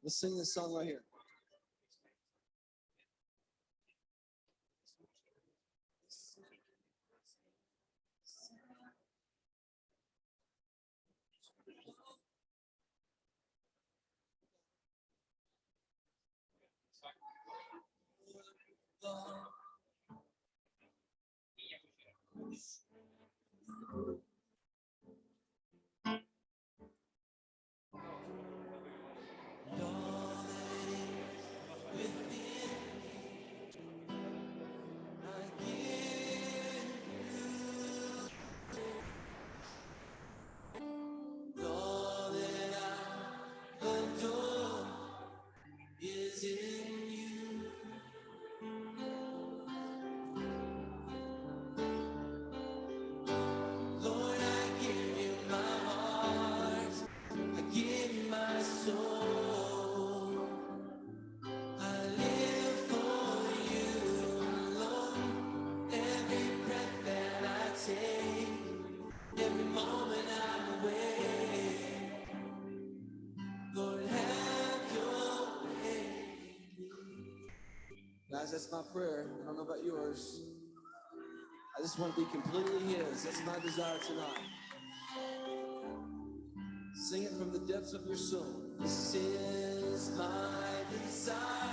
Let's sing this song right here. Guys, that's my prayer. I don't know about yours. I just want to be completely His. That's my desire tonight. Sing it from the depths of your soul. This is my desire.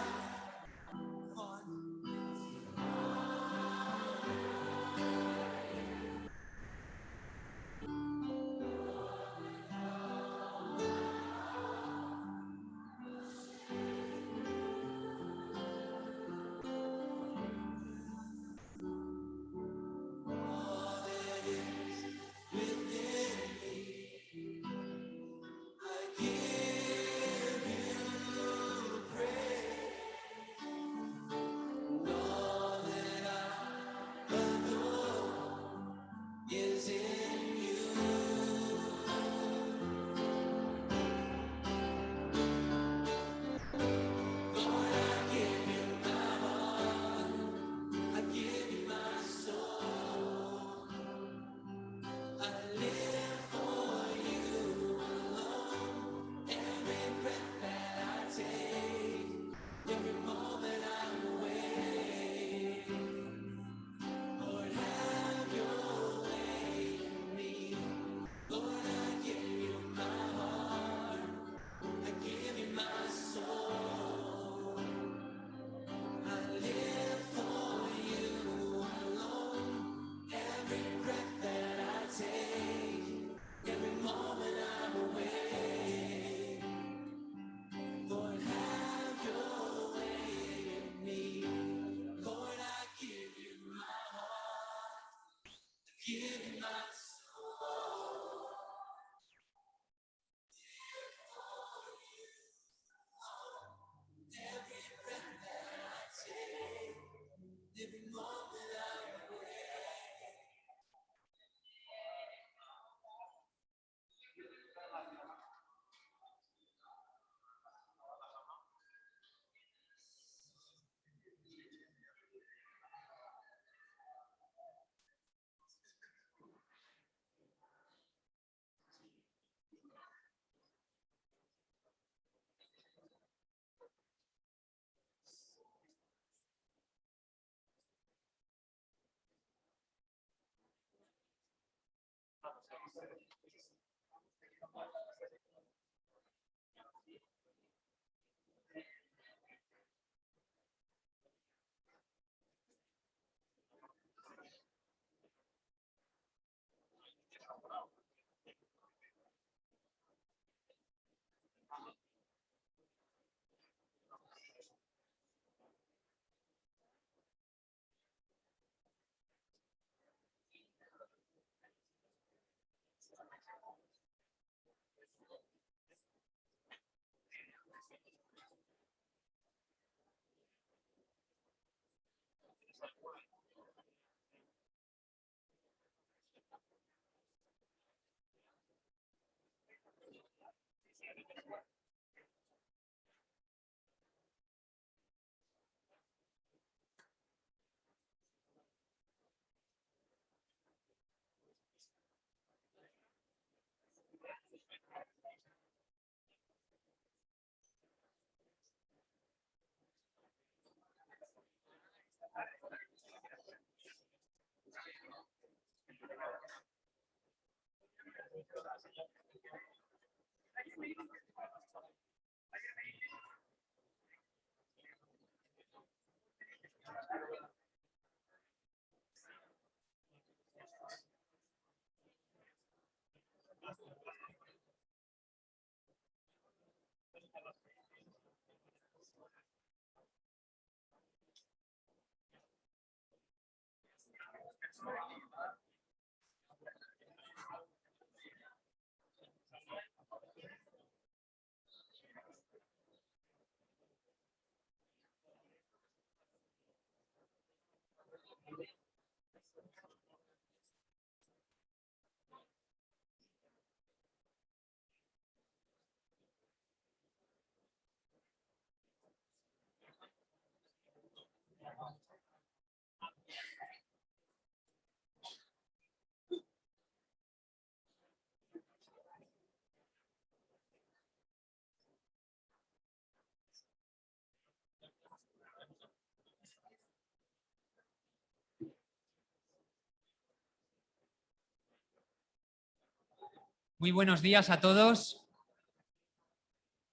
Muy buenos días a todos.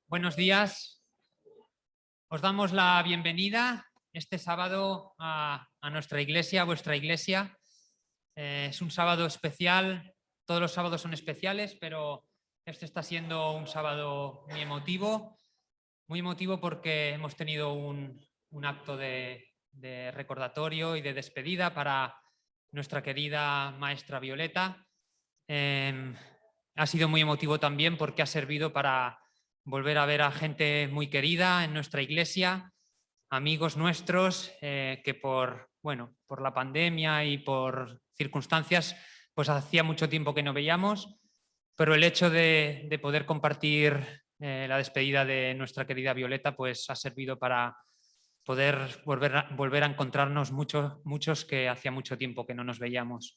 Buenos días. Os damos la bienvenida este sábado a nuestra iglesia, a vuestra iglesia. Es un sábado especial. Todos los sábados son especiales, pero este está siendo un sábado muy emotivo porque hemos tenido un acto de recordatorio y de despedida para nuestra querida maestra Violeta. Ha sido muy emotivo también porque ha servido para volver a ver a gente muy querida en nuestra iglesia, amigos nuestros que por la pandemia y por circunstancias pues hacía mucho tiempo que no veíamos, pero el hecho de poder compartir la despedida de nuestra querida Violeta pues ha servido para poder volver a encontrarnos muchos que hacía mucho tiempo que no nos veíamos.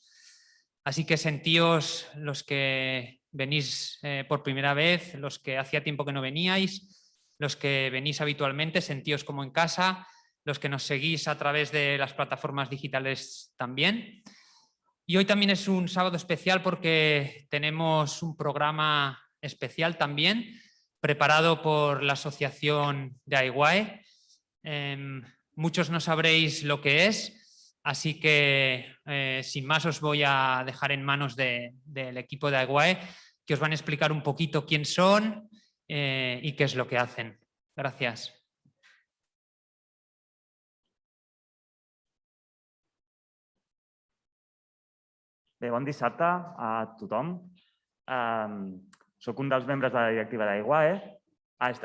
Así que sentíos los que venís por primera vez, los que hacía tiempo que no veníais, los que venís habitualmente, sentíos como en casa, los que nos seguís a través de las plataformas digitales también. Y hoy también es un sábado especial porque tenemos un programa especial también, preparado por la Asociación de AIWAE. Muchos no sabréis lo que es, así que sin más os voy a dejar en manos del equipo de AIWAE, que os van a explicar un poquito quién son y qué es lo que hacen. Gracias. Bé, bon dissabte a tothom. Soc un dels membres de la directiva d'AIWAE.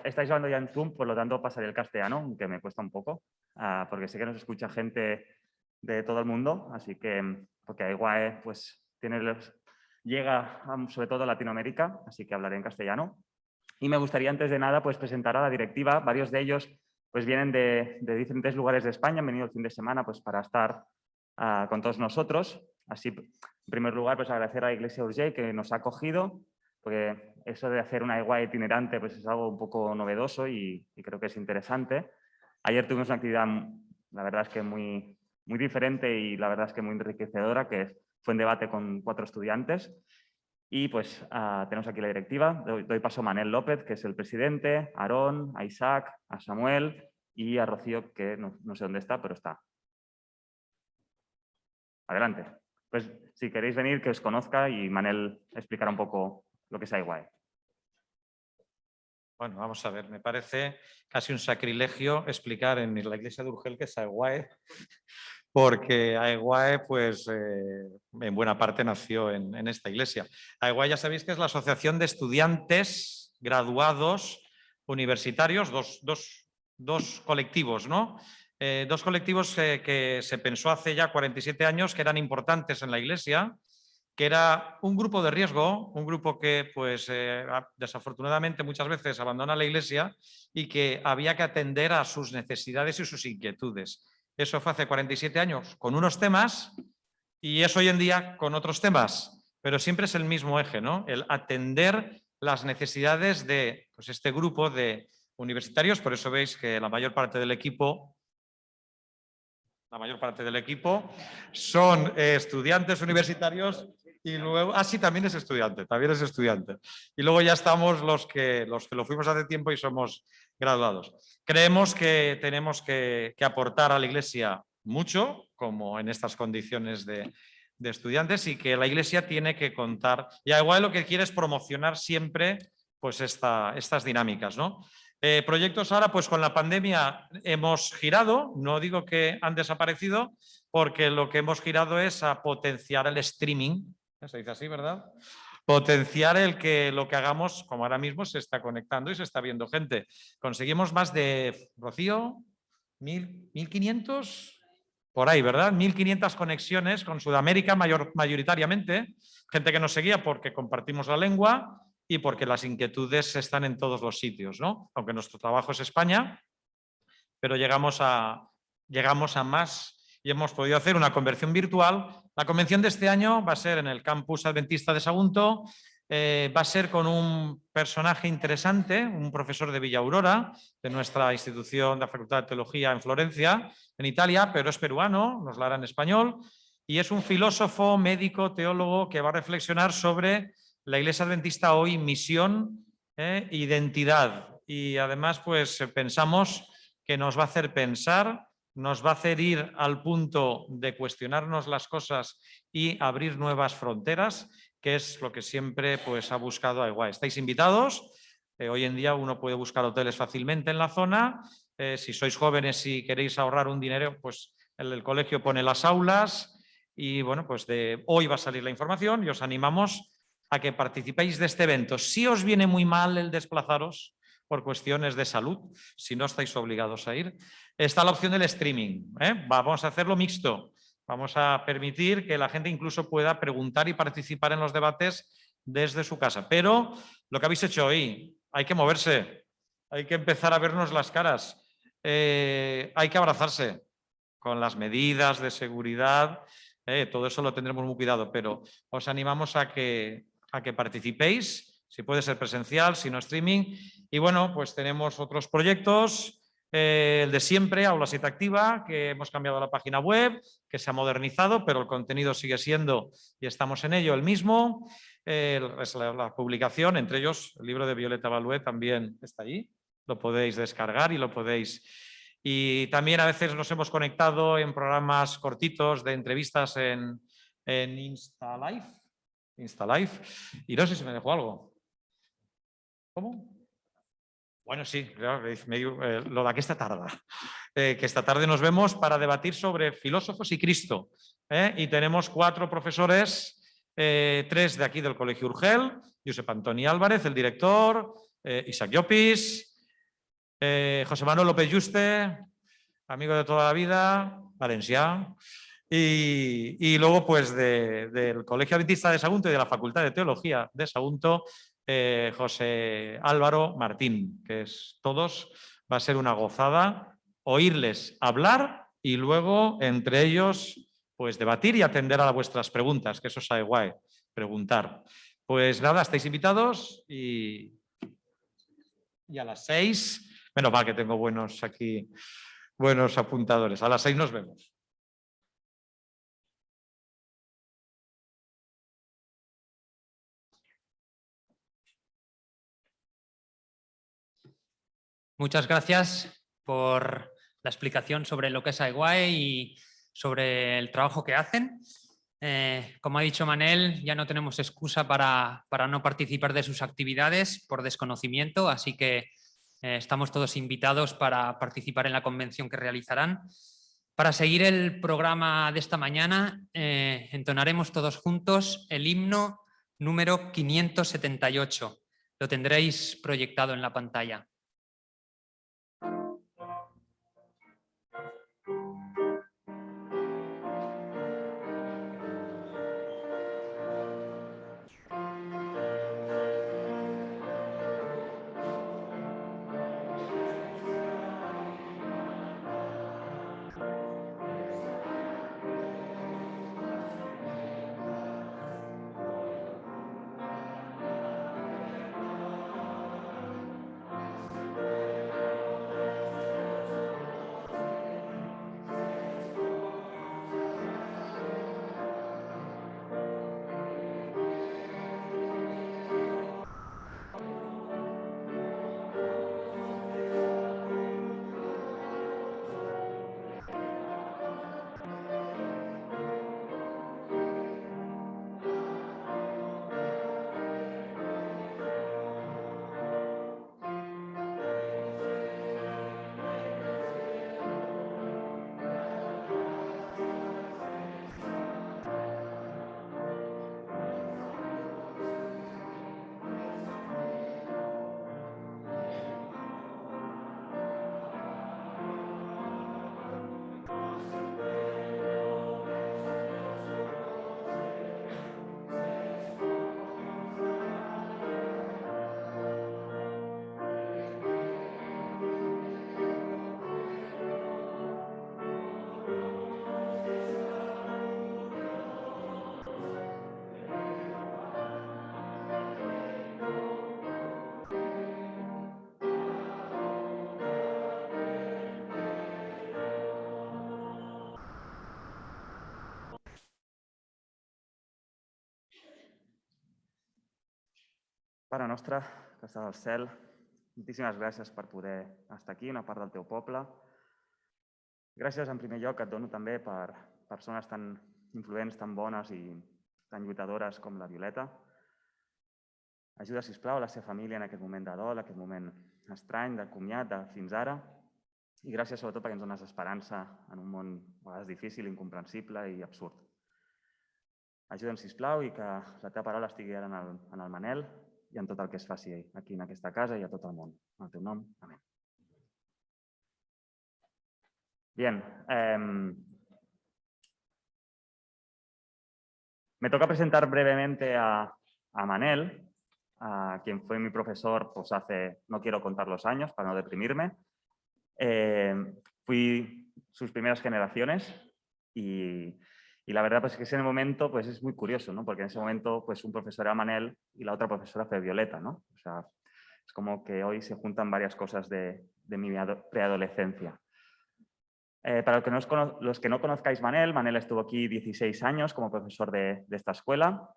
Estáis hablando ya en Zoom, por lo tanto pasaré el castellano, aunque me cuesta un poco, porque sé que nos escucha gente de todo el mundo, así que porque AIWAE pues, llega sobre todo a Latinoamérica, así que hablaré en castellano. Y me gustaría antes de nada pues, presentar a la directiva. Varios de ellos pues, vienen de diferentes lugares de España, han venido el fin de semana pues, para estar con todos nosotros. Así, en primer lugar, pues agradecer a la Iglesia Urgell que nos ha acogido, porque eso de hacer una AIWAE itinerante pues, es algo un poco novedoso y creo que es interesante. Ayer tuvimos una actividad, la verdad es que muy diferente y la verdad es que muy enriquecedora, que fue un debate con 4 estudiantes. Y pues tenemos aquí la directiva. Doy paso a Manel López, que es el presidente, a Aarón, a Isaac, a Samuel y a Rocío, que no sé dónde está, pero está. Adelante. Pues si queréis venir, que os conozca y Manel explicará un poco lo que es AIWAE. Bueno, vamos a ver, me parece casi un sacrilegio explicar en la iglesia de Urgell qué es AIWAE, porque AIWAE, pues, en buena parte nació en esta iglesia. AIWAE ya sabéis que es la Asociación de Estudiantes Graduados Universitarios, dos colectivos, ¿no? Dos colectivos que se pensó hace ya 47 años que eran importantes en la iglesia, que era un grupo de riesgo, un grupo que pues desafortunadamente muchas veces abandona la iglesia y que había que atender a sus necesidades y sus inquietudes. Eso fue hace 47 años con unos temas y es hoy en día con otros temas, pero siempre es el mismo eje, ¿no? El atender las necesidades de pues, este grupo de universitarios, por eso veis que la mayor parte del equipo son estudiantes universitarios y luego, sí, también es estudiante, Y luego ya estamos los que lo fuimos hace tiempo y somos graduados. Creemos que tenemos que aportar a la Iglesia mucho, como en estas condiciones de estudiantes, y que la Iglesia tiene que contar, y igual lo que quiere es promocionar siempre pues estas dinámicas, ¿no? Proyectos ahora, pues con la pandemia hemos girado, no digo que han desaparecido, porque lo que hemos girado es a potenciar el streaming, se dice así, ¿verdad? Potenciar lo que hagamos, como ahora mismo se está conectando y se está viendo gente. Conseguimos más de, Rocío, 1.500, por ahí, ¿verdad? 1.500 conexiones con Sudamérica mayoritariamente, gente que nos seguía porque compartimos la lengua y porque las inquietudes están en todos los sitios, ¿no? Aunque nuestro trabajo es España, pero llegamos a más y hemos podido hacer una conversión virtual. La convención de este año va a ser en el campus adventista de Sagunto, va a ser con un personaje interesante, un profesor de Villa Aurora, de nuestra institución de la Facultad de Teología en Florencia, en Italia, pero es peruano, nos lo hará en español, y es un filósofo, médico, teólogo que va a reflexionar sobre la Iglesia Adventista hoy, misión, identidad. Y además, pues pensamos que nos va a hacer pensar, nos va a hacer ir al punto de cuestionarnos las cosas y abrir nuevas fronteras, que es lo que siempre pues, ha buscado AEWAE. Estáis invitados, hoy en día uno puede buscar hoteles fácilmente en la zona, si sois jóvenes y queréis ahorrar un dinero, pues el colegio pone las aulas y bueno, pues de hoy va a salir la información y os animamos a que participéis de este evento. Si os viene muy mal el desplazaros por cuestiones de salud, si no estáis obligados a ir, está la opción del streaming. Vamos a hacerlo mixto. Vamos a permitir que la gente incluso pueda preguntar y participar en los debates desde su casa. Pero lo que habéis hecho hoy, hay que moverse, hay que empezar a vernos las caras, hay que abrazarse con las medidas de seguridad, todo eso lo tendremos muy cuidado, pero os animamos a que participéis, si puede ser presencial, si no streaming. Y bueno, pues tenemos otros proyectos, el de siempre, Aula Site Activa, que hemos cambiado la página web, que se ha modernizado, pero el contenido sigue siendo, y estamos en ello, el mismo. La publicación, entre ellos el libro de Violeta Balué también está allí, lo podéis descargar y lo podéis... Y también a veces nos hemos conectado en programas cortitos de entrevistas en InstaLive. Y no sé si me dejó algo. ¿Cómo? Bueno, sí, claro, lo de aquesta tarda. Que esta tarde nos vemos para debatir sobre filósofos y Cristo. Y tenemos 4 profesores, 3 de aquí del Colegio Urgel, Josep Antoni Álvarez, el director, Isaac Llopis, José Manuel López Juste, amigo de toda la vida, valencià, y luego pues del Colegio Adventista de Sagunto y de la Facultad de Teología de Sagunto, José Álvaro Martín, que es todos, va a ser una gozada oírles hablar y luego entre ellos pues debatir y atender a vuestras preguntas, que eso es AEWAE, preguntar. Pues nada, estáis invitados y a las 6, menos mal que tengo buenos apuntadores. A las 6 nos vemos. Muchas gracias por la explicación sobre lo que es AEWAE y sobre el trabajo que hacen. Como ha dicho Manel, ya no tenemos excusa para no participar de sus actividades por desconocimiento, así que estamos todos invitados para participar en la convención que realizarán. Para seguir el programa de esta mañana, entonaremos todos juntos el himno número 578. Lo tendréis proyectado en la pantalla. Pare nostre, que estàs al cel, moltíssimes gràcies per poder estar aquí, una part del teu poble. Gràcies en primer lloc et dono també per persones tan influents, tan bones i tan lluitadores com la Violeta. Ajuda, sisplau, a la seva família en aquest moment de dol, aquest moment estrany, de comiat, de fins ara. I gràcies sobretot perquè ens dones esperança en un món a vegades difícil, incomprensible i absurd. Ajuda'm, sisplau, i que la teva paraula estigui ara en el Manel i en tot el que es faci aquí en aquesta casa i a tot el món. En el teu nom, amén. Bien. Me toca presentar brevemente a Manel, quien fue mi profesor pues hace, no quiero contar los años para no deprimirme. Fui sus primeras generaciones y la verdad pues que ese momento pues es muy curioso, ¿no? Porque en ese momento pues un profesor era Manel y la otra profesora fue Violeta, ¿no? O sea, es como que hoy se juntan varias cosas de mi preadolescencia. Para los que no conozcáis Manel estuvo aquí 16 años como profesor de esta escuela.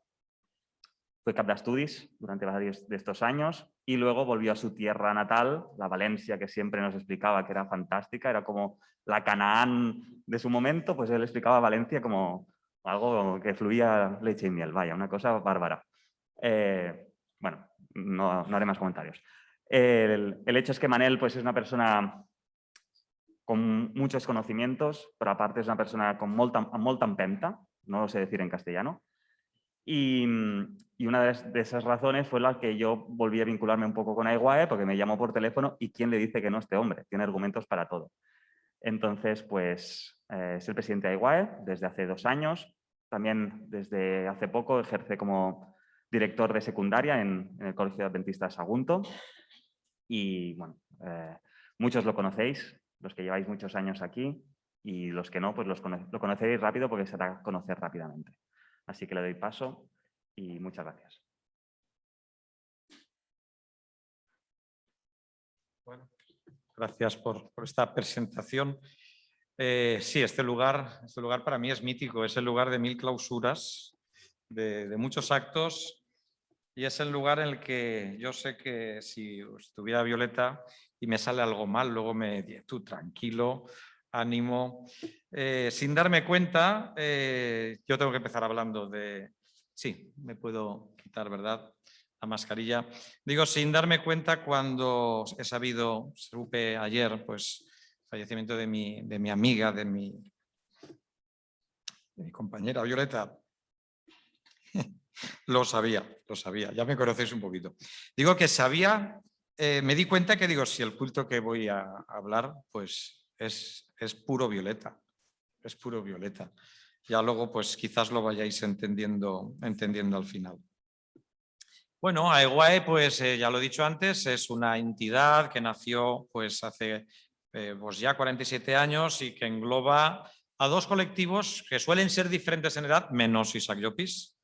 Fue cap d'estudis durante varios de estos años y luego volvió a su tierra natal, la Valencia, que siempre nos explicaba que era fantástica, era como la Canaán de su momento, pues él explicaba Valencia como algo que fluía leche y miel, vaya, una cosa bárbara. Bueno, no haré más comentarios. El hecho es que Manel pues, es una persona con muchos conocimientos, pero aparte es una persona con molta empenta, no lo sé decir en castellano. Y una de esas razones fue la que yo volví a vincularme un poco con AIWAE, porque me llamó por teléfono y ¿quién le dice que no este hombre? Tiene argumentos para todo. Entonces, pues es el presidente de AIWAE desde hace 2 años. También desde hace poco ejerce como director de secundaria en el Colegio Adventista de Sagunto. Y bueno, muchos lo conocéis, los que lleváis muchos años aquí, y los que no, pues lo conoceréis rápido porque se hará conocer rápidamente. Así que le doy paso y muchas gracias. Bueno, gracias por esta presentación. Sí, este lugar para mí es mítico, es el lugar de 1000 clausuras, de muchos actos, y es el lugar en el que yo sé que si estuviera Violeta y me sale algo mal, luego me dice, tú tranquilo, ánimo. Sin darme cuenta, yo tengo que empezar hablando de... Sí, me puedo quitar, ¿verdad?, la mascarilla. Digo, sin darme cuenta, cuando he sabido, supe ayer, pues, el fallecimiento de mi amiga, de mi compañera Violeta. Lo sabía, ya me conocéis un poquito. Digo que sabía, me di cuenta que digo, si el culto que voy a hablar, pues es puro Violeta, es puro Violeta. Ya luego, pues quizás lo vayáis entendiendo al final. Bueno, AIWAE, pues ya lo he dicho antes, es una entidad que nació pues hace pues ya 47 años y que engloba a 2 colectivos que suelen ser diferentes en edad, menos Isaac Llopis,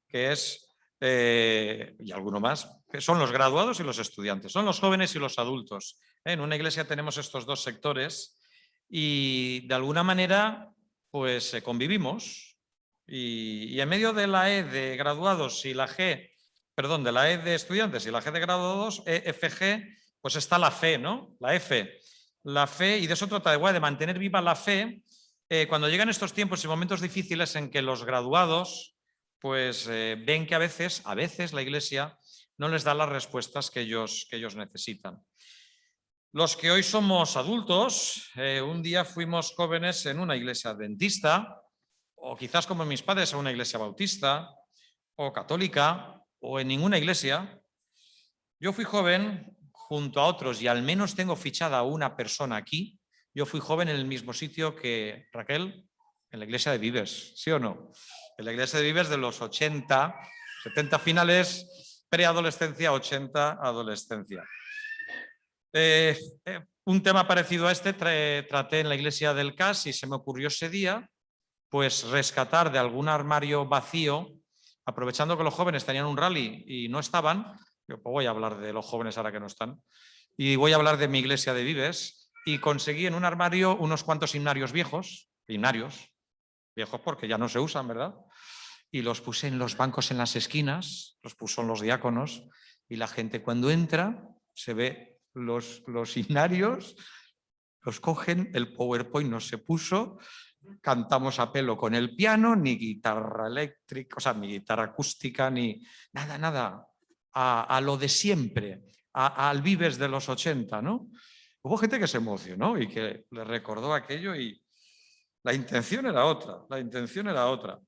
que es, y alguno más, que son los graduados y los estudiantes, son los jóvenes y los adultos. En una iglesia tenemos estos 2 sectores y de alguna manera pues convivimos y en medio de la E de graduados y la G, perdón, de la E de estudiantes y la G de graduados, EFG, pues está la fe, ¿no? La F. La fe, y de eso trata AIWAE, de mantener viva la fe cuando llegan estos tiempos y momentos difíciles en que los graduados pues ven que a veces la Iglesia no les da las respuestas que ellos necesitan. Los que hoy somos adultos, un día fuimos jóvenes en una iglesia adventista, o quizás como mis padres en una iglesia bautista, o católica, o en ninguna iglesia. Yo fui joven junto a otros, y al menos tengo fichada a una persona aquí. Yo fui joven en el mismo sitio que Raquel, en la iglesia de Vives, ¿sí o no? En la iglesia de Vives de los 80, 70 finales, preadolescencia, 80 adolescencia. Un tema parecido a este traté en la iglesia del CAS y se me ocurrió ese día pues rescatar de algún armario vacío, aprovechando que los jóvenes tenían un rally y no estaban. Yo pues voy a hablar de los jóvenes ahora que no están, y voy a hablar de mi iglesia de Vives, y conseguí en un armario unos cuantos himnarios viejos porque ya no se usan, ¿verdad? Y los puse en los bancos en las esquinas, los puso los diáconos, Y la gente cuando entra se ve los inarios, los cogen, el PowerPoint no se puso, cantamos a pelo con el piano, ni guitarra eléctrica, o sea, ni guitarra acústica, ni nada, a lo de siempre, al Vives de los 80, ¿no? Hubo gente que se emocionó y que le recordó aquello y la intención era otra.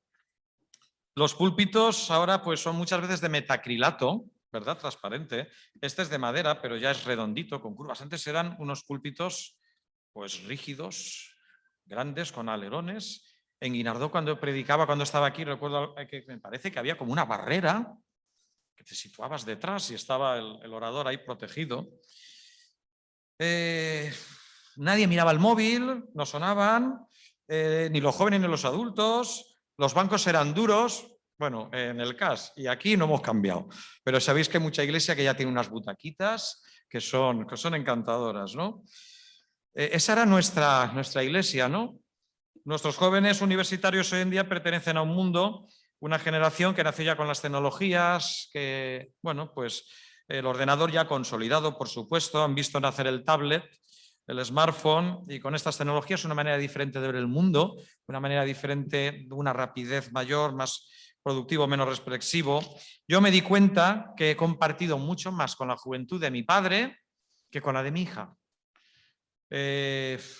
Los púlpitos ahora pues son muchas veces de metacrilato, ¿verdad? Transparente. Este es de madera, pero ya es redondito, con curvas. Antes eran unos púlpitos pues rígidos, grandes, con alerones. En Guinardó, cuando predicaba, cuando estaba aquí, recuerdo que me parece que había como una barrera que te situabas detrás y estaba el orador ahí protegido. Nadie miraba el móvil, no sonaban, ni los jóvenes ni los adultos. Los bancos eran duros, bueno, en el CAS, y aquí no hemos cambiado. Pero sabéis que hay mucha iglesia que ya tiene unas butaquitas que son encantadoras, ¿no? Esa era nuestra iglesia, ¿no? Nuestros jóvenes universitarios hoy en día pertenecen a un mundo, una generación que nació ya con las tecnologías, que, bueno, pues el ordenador ya consolidado, por supuesto, han visto nacer el tablet, el smartphone, y con estas tecnologías una manera diferente de ver el mundo, una manera diferente, de una rapidez mayor, más productivo, menos reflexivo. Yo me di cuenta que he compartido mucho más con la juventud de mi padre que con la de mi hija.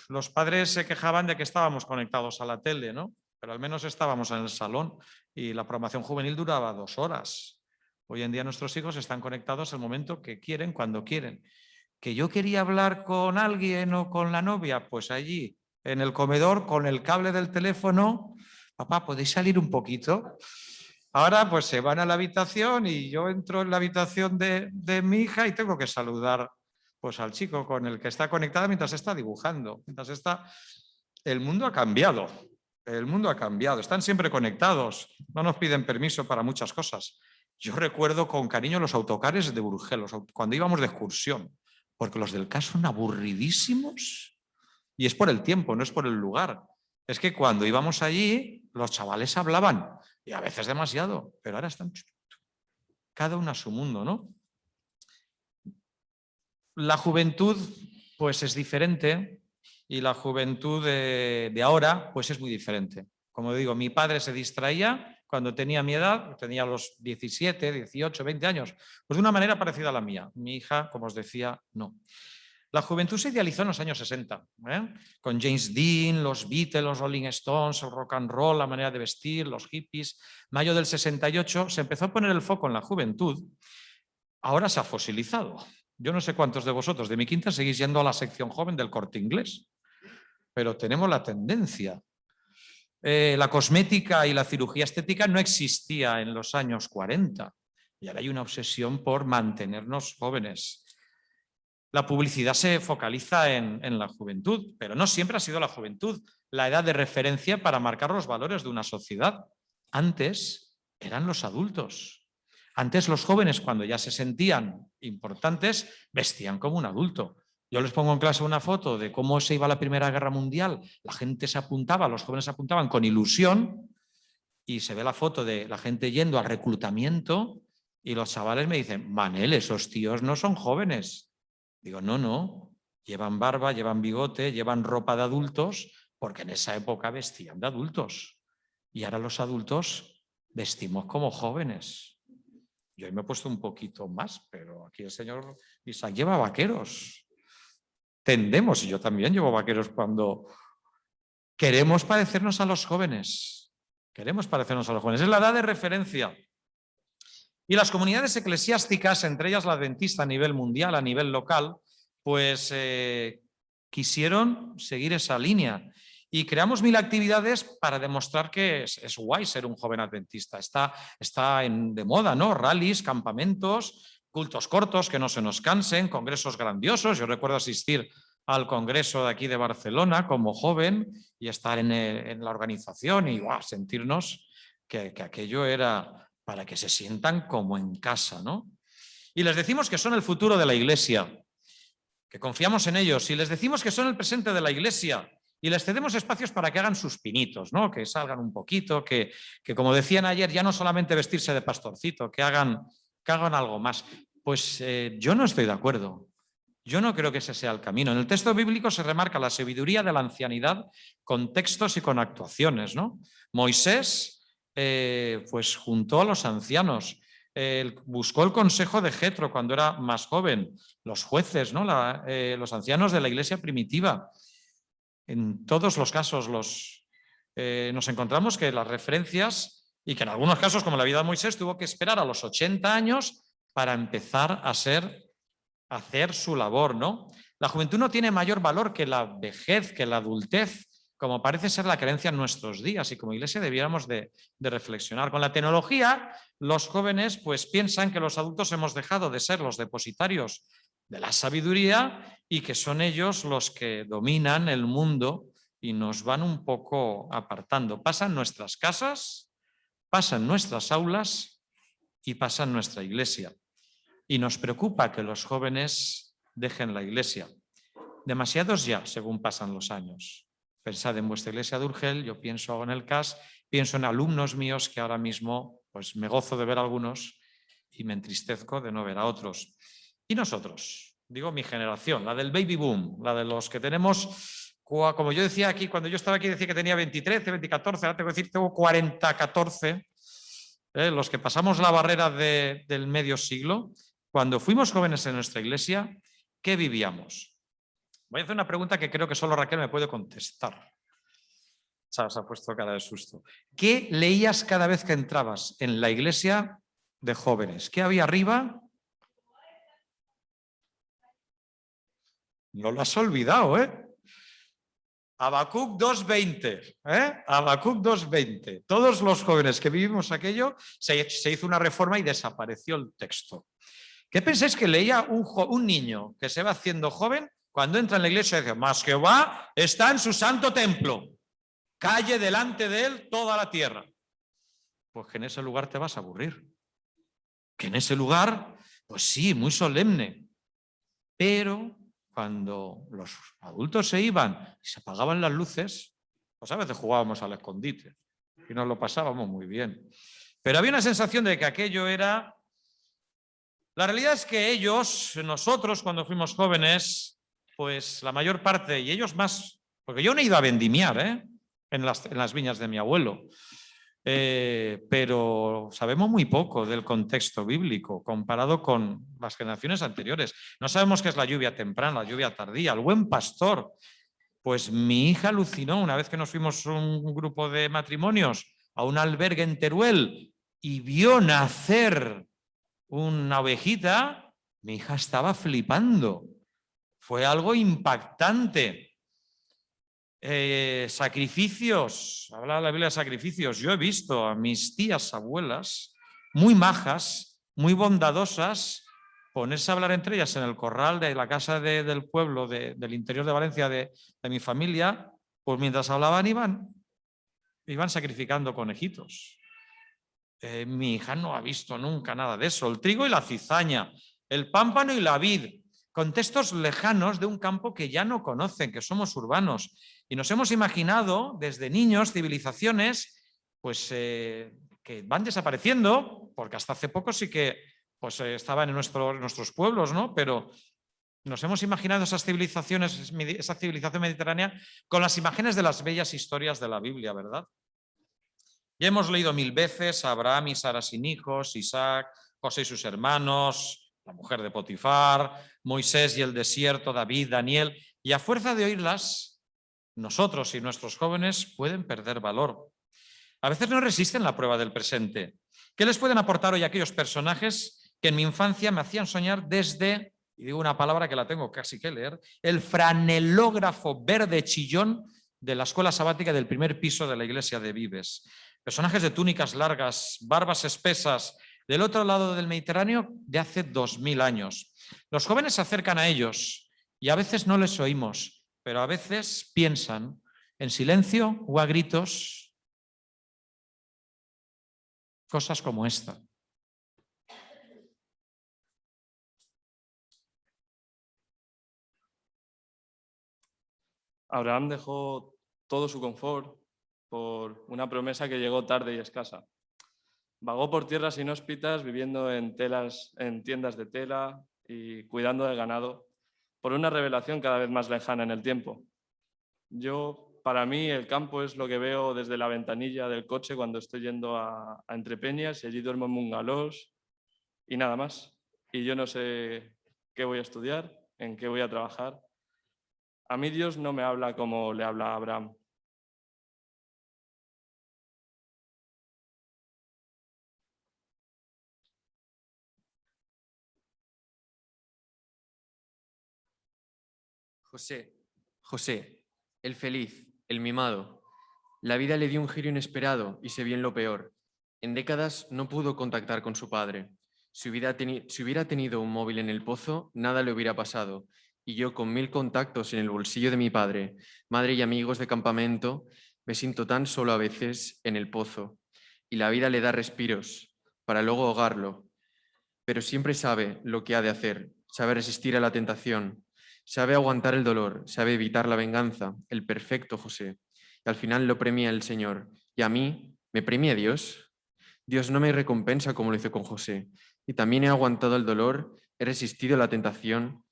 Los padres se quejaban de que estábamos conectados a la tele, ¿no? Pero al menos estábamos en el salón y la programación juvenil duraba 2 horas. Hoy en día nuestros hijos están conectados al momento que quieren, cuando quieren. ¿Que yo quería hablar con alguien o con la novia? Pues allí, en el comedor, con el cable del teléfono. Papá, ¿podéis salir un poquito? Ahora pues se van a la habitación y yo entro en la habitación de mi hija y tengo que saludar pues al chico con el que está conectada mientras está dibujando. El mundo ha cambiado, están siempre conectados, no nos piden permiso para muchas cosas. Yo recuerdo con cariño los autocares de Urgel, cuando íbamos de excursión, porque los del CAS son aburridísimos y es por el tiempo, no es por el lugar. Es que cuando íbamos allí, los chavales hablaban y a veces demasiado, pero ahora están cada uno a su mundo, ¿no? La juventud pues es diferente y la juventud de ahora pues es muy diferente. Como digo, mi padre se distraía cuando tenía mi edad, tenía los 17, 18, 20 años, pues de una manera parecida a la mía. Mi hija, como os decía, no. La juventud se idealizó en los años 60, con James Dean, los Beatles, los Rolling Stones, el rock and roll, la manera de vestir, los hippies. Mayo del 68 se empezó a poner el foco en la juventud. Ahora se ha fosilizado. Yo no sé cuántos de vosotros de mi quinta seguís yendo a la sección joven del Corte Inglés, pero tenemos la tendencia. La cosmética y la cirugía estética no existía en los años 40 y ahora hay una obsesión por mantenernos jóvenes. La publicidad se focaliza en la juventud, pero no siempre ha sido la juventud la edad de referencia para marcar los valores de una sociedad. Antes eran los adultos. Antes los jóvenes, cuando ya se sentían importantes, vestían como un adulto. Yo les pongo en clase una foto de cómo se iba a la Primera Guerra Mundial. La gente se apuntaba, los jóvenes se apuntaban con ilusión y se ve la foto de la gente yendo al reclutamiento y los chavales me dicen, Manel, esos tíos no son jóvenes. Digo, no, llevan barba, llevan bigote, llevan ropa de adultos, porque en esa época vestían de adultos. Y ahora los adultos vestimos como jóvenes. Yo hoy me he puesto un poquito más, pero aquí el señor Isaac lleva vaqueros. Tendemos, y yo también llevo vaqueros cuando queremos parecernos a los jóvenes. Queremos parecernos a los jóvenes. Es la edad de referencia. Y las comunidades eclesiásticas, entre ellas la adventista a nivel mundial, a nivel local, pues quisieron seguir esa línea. Y creamos 1000 actividades para demostrar que es guay ser un joven adventista. Está de moda, ¿no? Rallies, campamentos, cultos cortos que no se nos cansen, congresos grandiosos. Yo recuerdo asistir al congreso de aquí de Barcelona como joven y estar en la organización y sentirnos que aquello era para que se sientan como en casa, ¿no? Y les decimos que son el futuro de la iglesia, que confiamos en ellos, y les decimos que son el presente de la iglesia, y les cedemos espacios para que hagan sus pinitos, ¿no? Que salgan un poquito, que como decían ayer, ya no solamente vestirse de pastorcito, que hagan algo más. Pues yo no estoy de acuerdo. Yo no creo que ese sea el camino. En el texto bíblico se remarca la sabiduría de la ancianidad con textos y con actuaciones, ¿no? Moisés pues juntó a los ancianos, buscó el consejo de Jetro cuando era más joven, los jueces, ¿no? Los ancianos de la iglesia primitiva. En todos los casos nos encontramos que las referencias, y que en algunos casos, como la vida de Moisés, tuvo que esperar a los 80 años para empezar a hacer su labor, ¿no? La juventud no tiene mayor valor que la vejez, que la adultez, como parece ser la creencia en nuestros días, y como iglesia debiéramos de reflexionar. Con la tecnología, los jóvenes pues piensan que los adultos hemos dejado de ser los depositarios de la sabiduría y que son ellos los que dominan el mundo y nos van un poco apartando. Pasa en nuestras casas, pasa en nuestras aulas y pasa en nuestra iglesia. Y nos preocupa que los jóvenes dejen la iglesia. Demasiados ya, según pasan los años. Pensad en vuestra iglesia de Urgel, yo pienso en el CAS, pienso en alumnos míos que ahora mismo pues me gozo de ver a algunos y me entristezco de no ver a otros. Y nosotros, digo mi generación, la del baby boom, la de los que tenemos, como yo decía aquí, cuando yo estaba aquí decía que tenía 23, 14, ahora tengo que decir tengo 40, 14, los que pasamos la barrera del medio siglo. Cuando fuimos jóvenes en nuestra iglesia, ¿qué vivíamos? Voy a hacer una pregunta que creo que solo Raquel me puede contestar. Se ha puesto cara de susto. ¿Qué leías cada vez que entrabas en la iglesia de jóvenes? ¿Qué había arriba? No lo has olvidado, ¿eh? Habacuc 2.20, ¿eh? Habacuc 2.20. Todos los jóvenes que vivimos aquello, se hizo una reforma y desapareció el texto. ¿Qué pensáis que leía un niño que se va haciendo joven cuando entra en la iglesia y dice, mas Jehová está en su santo templo, calle delante de él toda la tierra? Pues que en ese lugar te vas a aburrir. Que en ese lugar, pues sí, muy solemne. Pero cuando los adultos se iban y se apagaban las luces, pues a veces jugábamos al escondite y nos lo pasábamos muy bien. Pero había una sensación de que aquello era... La realidad es que nosotros cuando fuimos jóvenes, pues la mayor parte, y ellos más, porque yo no he ido a vendimiar en las viñas de mi abuelo, pero sabemos muy poco del contexto bíblico comparado con las generaciones anteriores. No sabemos qué es la lluvia temprana, la lluvia tardía, el buen pastor. Pues mi hija alucinó una vez que nos fuimos un grupo de matrimonios a un albergue en Teruel y vio nacer una ovejita, mi hija estaba flipando. Fue algo impactante. Sacrificios, habla la Biblia de sacrificios. Yo he visto a mis tías abuelas muy majas, muy bondadosas, ponerse a hablar entre ellas en el corral de la casa del pueblo del interior de Valencia de mi familia, pues mientras hablaban iban sacrificando conejitos. Mi hija no ha visto nunca nada de eso. El trigo y la cizaña, el pámpano y la vid, contextos lejanos de un campo que ya no conocen, que somos urbanos. Y nos hemos imaginado desde niños civilizaciones pues, que van desapareciendo, porque hasta hace poco sí que pues, estaban en nuestros pueblos, ¿no? Pero nos hemos imaginado esas civilizaciones, esa civilización mediterránea, con las imágenes de las bellas historias de la Biblia, ¿verdad? Ya hemos leído 1000 veces a Abraham y Sara sin hijos, Isaac, José y sus hermanos, la mujer de Potifar, Moisés y el desierto, David, Daniel, y a fuerza de oírlas, nosotros y nuestros jóvenes pueden perder valor. A veces no resisten la prueba del presente. ¿Qué les pueden aportar hoy aquellos personajes que en mi infancia me hacían soñar desde, y digo una palabra que la tengo casi que leer, el franelógrafo verde chillón de la escuela sabática del primer piso de la iglesia de Vives? Personajes de túnicas largas, barbas espesas, del otro lado del Mediterráneo de hace 2000 años. Los jóvenes se acercan a ellos y a veces no les oímos, pero a veces piensan en silencio o a gritos cosas como esta. Abraham dejó todo su confort por una promesa que llegó tarde y escasa. Vagó por tierras inhóspitas, viviendo en tiendas de tela y cuidando del ganado, por una revelación cada vez más lejana en el tiempo. Para mí, el campo es lo que veo desde la ventanilla del coche cuando estoy yendo a Entrepeñas, y allí duermo en bungalows y nada más. Y yo no sé qué voy a estudiar, en qué voy a trabajar. A mí Dios no me habla como le habla a Abraham. José, el feliz, el mimado. La vida le dio un giro inesperado y se vio en lo peor. En décadas no pudo contactar con su padre. Si hubiera tenido un móvil en el pozo, nada le hubiera pasado. Y yo, con 1000 contactos en el bolsillo de mi padre, madre y amigos de campamento, me siento tan solo a veces en el pozo. Y la vida le da respiros para luego ahogarlo. Pero siempre sabe lo que ha de hacer, sabe resistir a la tentación, sabe aguantar el dolor, sabe evitar la venganza, el perfecto José. Y al final lo premia el Señor. Y a mí, ¿me premia Dios? Dios no me recompensa como lo hizo con José. Y también he aguantado el dolor, he resistido la tentación,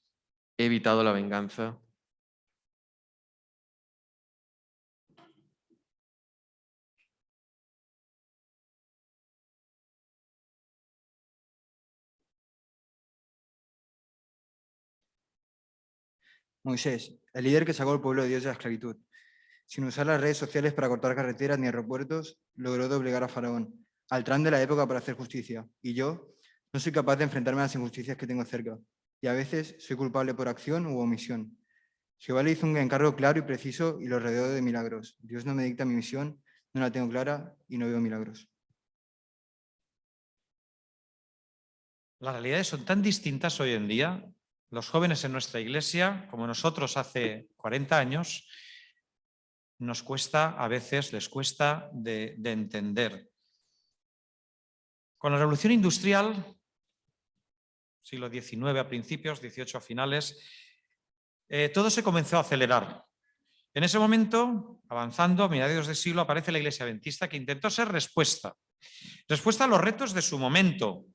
he evitado la venganza. Moisés, el líder que sacó al pueblo de Dios de la esclavitud. Sin usar las redes sociales para cortar carreteras ni aeropuertos, logró doblegar a Faraón, al Trump de la época, para hacer justicia. Y yo no soy capaz de enfrentarme a las injusticias que tengo cerca. Y a veces soy culpable por acción u omisión. Jehová le hizo un encargo claro y preciso y lo rodeó de milagros. Dios no me dicta mi misión, no la tengo clara y no veo milagros. Las realidades son tan distintas hoy en día. Los jóvenes en nuestra iglesia, como nosotros hace 40 años, nos cuesta, a veces les cuesta de entender. Con la revolución industrial, siglo XIX a principios, XVIII a finales, todo se comenzó a acelerar. En ese momento, avanzando a mediados de siglo, aparece la Iglesia Adventista, que intentó ser respuesta a los retos de su momento.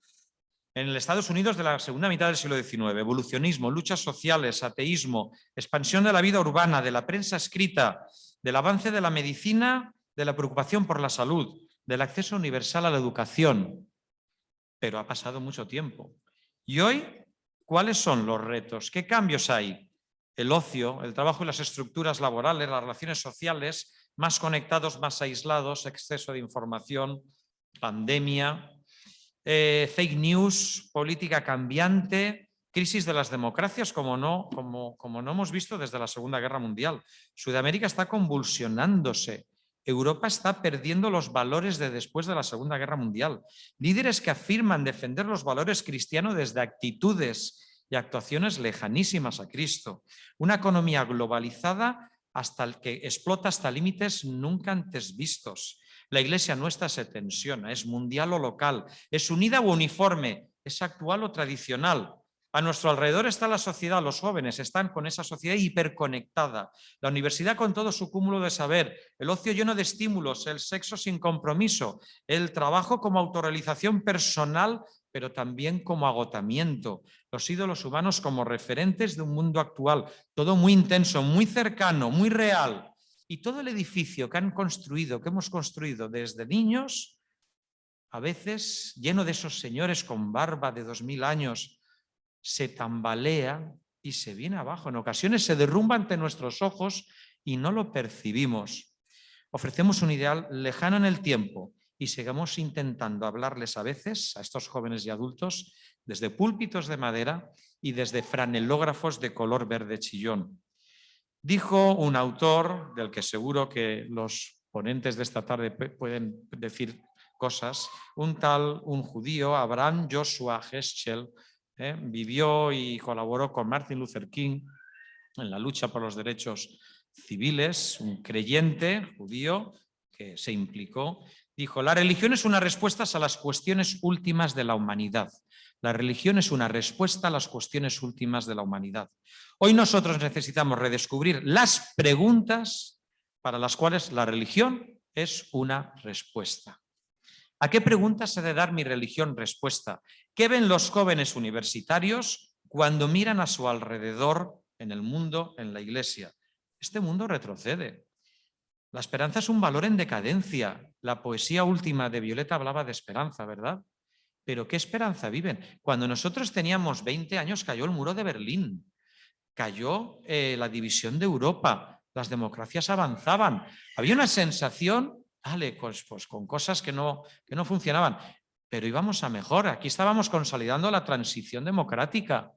En el Estados Unidos de la segunda mitad del siglo XIX, evolucionismo, luchas sociales, ateísmo, expansión de la vida urbana, de la prensa escrita, del avance de la medicina, de la preocupación por la salud, del acceso universal a la educación. Pero ha pasado mucho tiempo. Y hoy, ¿cuáles son los retos? ¿Qué cambios hay? El ocio, el trabajo y las estructuras laborales, las relaciones sociales, más conectados, más aislados, exceso de información, pandemia, fake news, política cambiante, crisis de las democracias como no hemos visto desde la Segunda Guerra Mundial. Sudamérica está convulsionándose. Europa está perdiendo los valores de después de la Segunda Guerra Mundial. Líderes que afirman defender los valores cristianos desde actitudes y actuaciones lejanísimas a Cristo. Una economía globalizada que explota hasta límites nunca antes vistos. La Iglesia nuestra se tensiona, es mundial o local, es unida o uniforme, es actual o tradicional. A nuestro alrededor está la sociedad, los jóvenes están con esa sociedad hiperconectada, la universidad con todo su cúmulo de saber, el ocio lleno de estímulos, el sexo sin compromiso, el trabajo como autorrealización personal, pero también como agotamiento, los ídolos humanos como referentes de un mundo actual, todo muy intenso, muy cercano, muy real. Y todo el edificio que hemos construido desde niños, a veces lleno de esos señores con barba de 2000 años, se tambalea y se viene abajo. En ocasiones se derrumba ante nuestros ojos y no lo percibimos. Ofrecemos un ideal lejano en el tiempo y seguimos intentando hablarles a veces a estos jóvenes y adultos desde púlpitos de madera y desde franelógrafos de color verde chillón. Dijo un autor, del que seguro que los ponentes de esta tarde pueden decir cosas, un judío, Abraham Joshua Heschel, vivió y colaboró con Martin Luther King en la lucha por los derechos civiles, un creyente judío que se implicó. Dijo, la religión es una respuesta a las cuestiones últimas de la humanidad. La religión es una respuesta a las cuestiones últimas de la humanidad. Hoy nosotros necesitamos redescubrir las preguntas para las cuales la religión es una respuesta. ¿A qué preguntas he de dar mi religión? Respuesta. ¿Qué ven los jóvenes universitarios cuando miran a su alrededor en el mundo, en la iglesia? Este mundo retrocede. La esperanza es un valor en decadencia. La poesía última de Violeta hablaba de esperanza, ¿verdad? Pero ¿qué esperanza viven? Cuando nosotros teníamos 20 años cayó el muro de Berlín, cayó la división de Europa, las democracias avanzaban. Había una sensación, vale, pues con cosas que no funcionaban, pero íbamos a mejor. Aquí estábamos consolidando la transición democrática.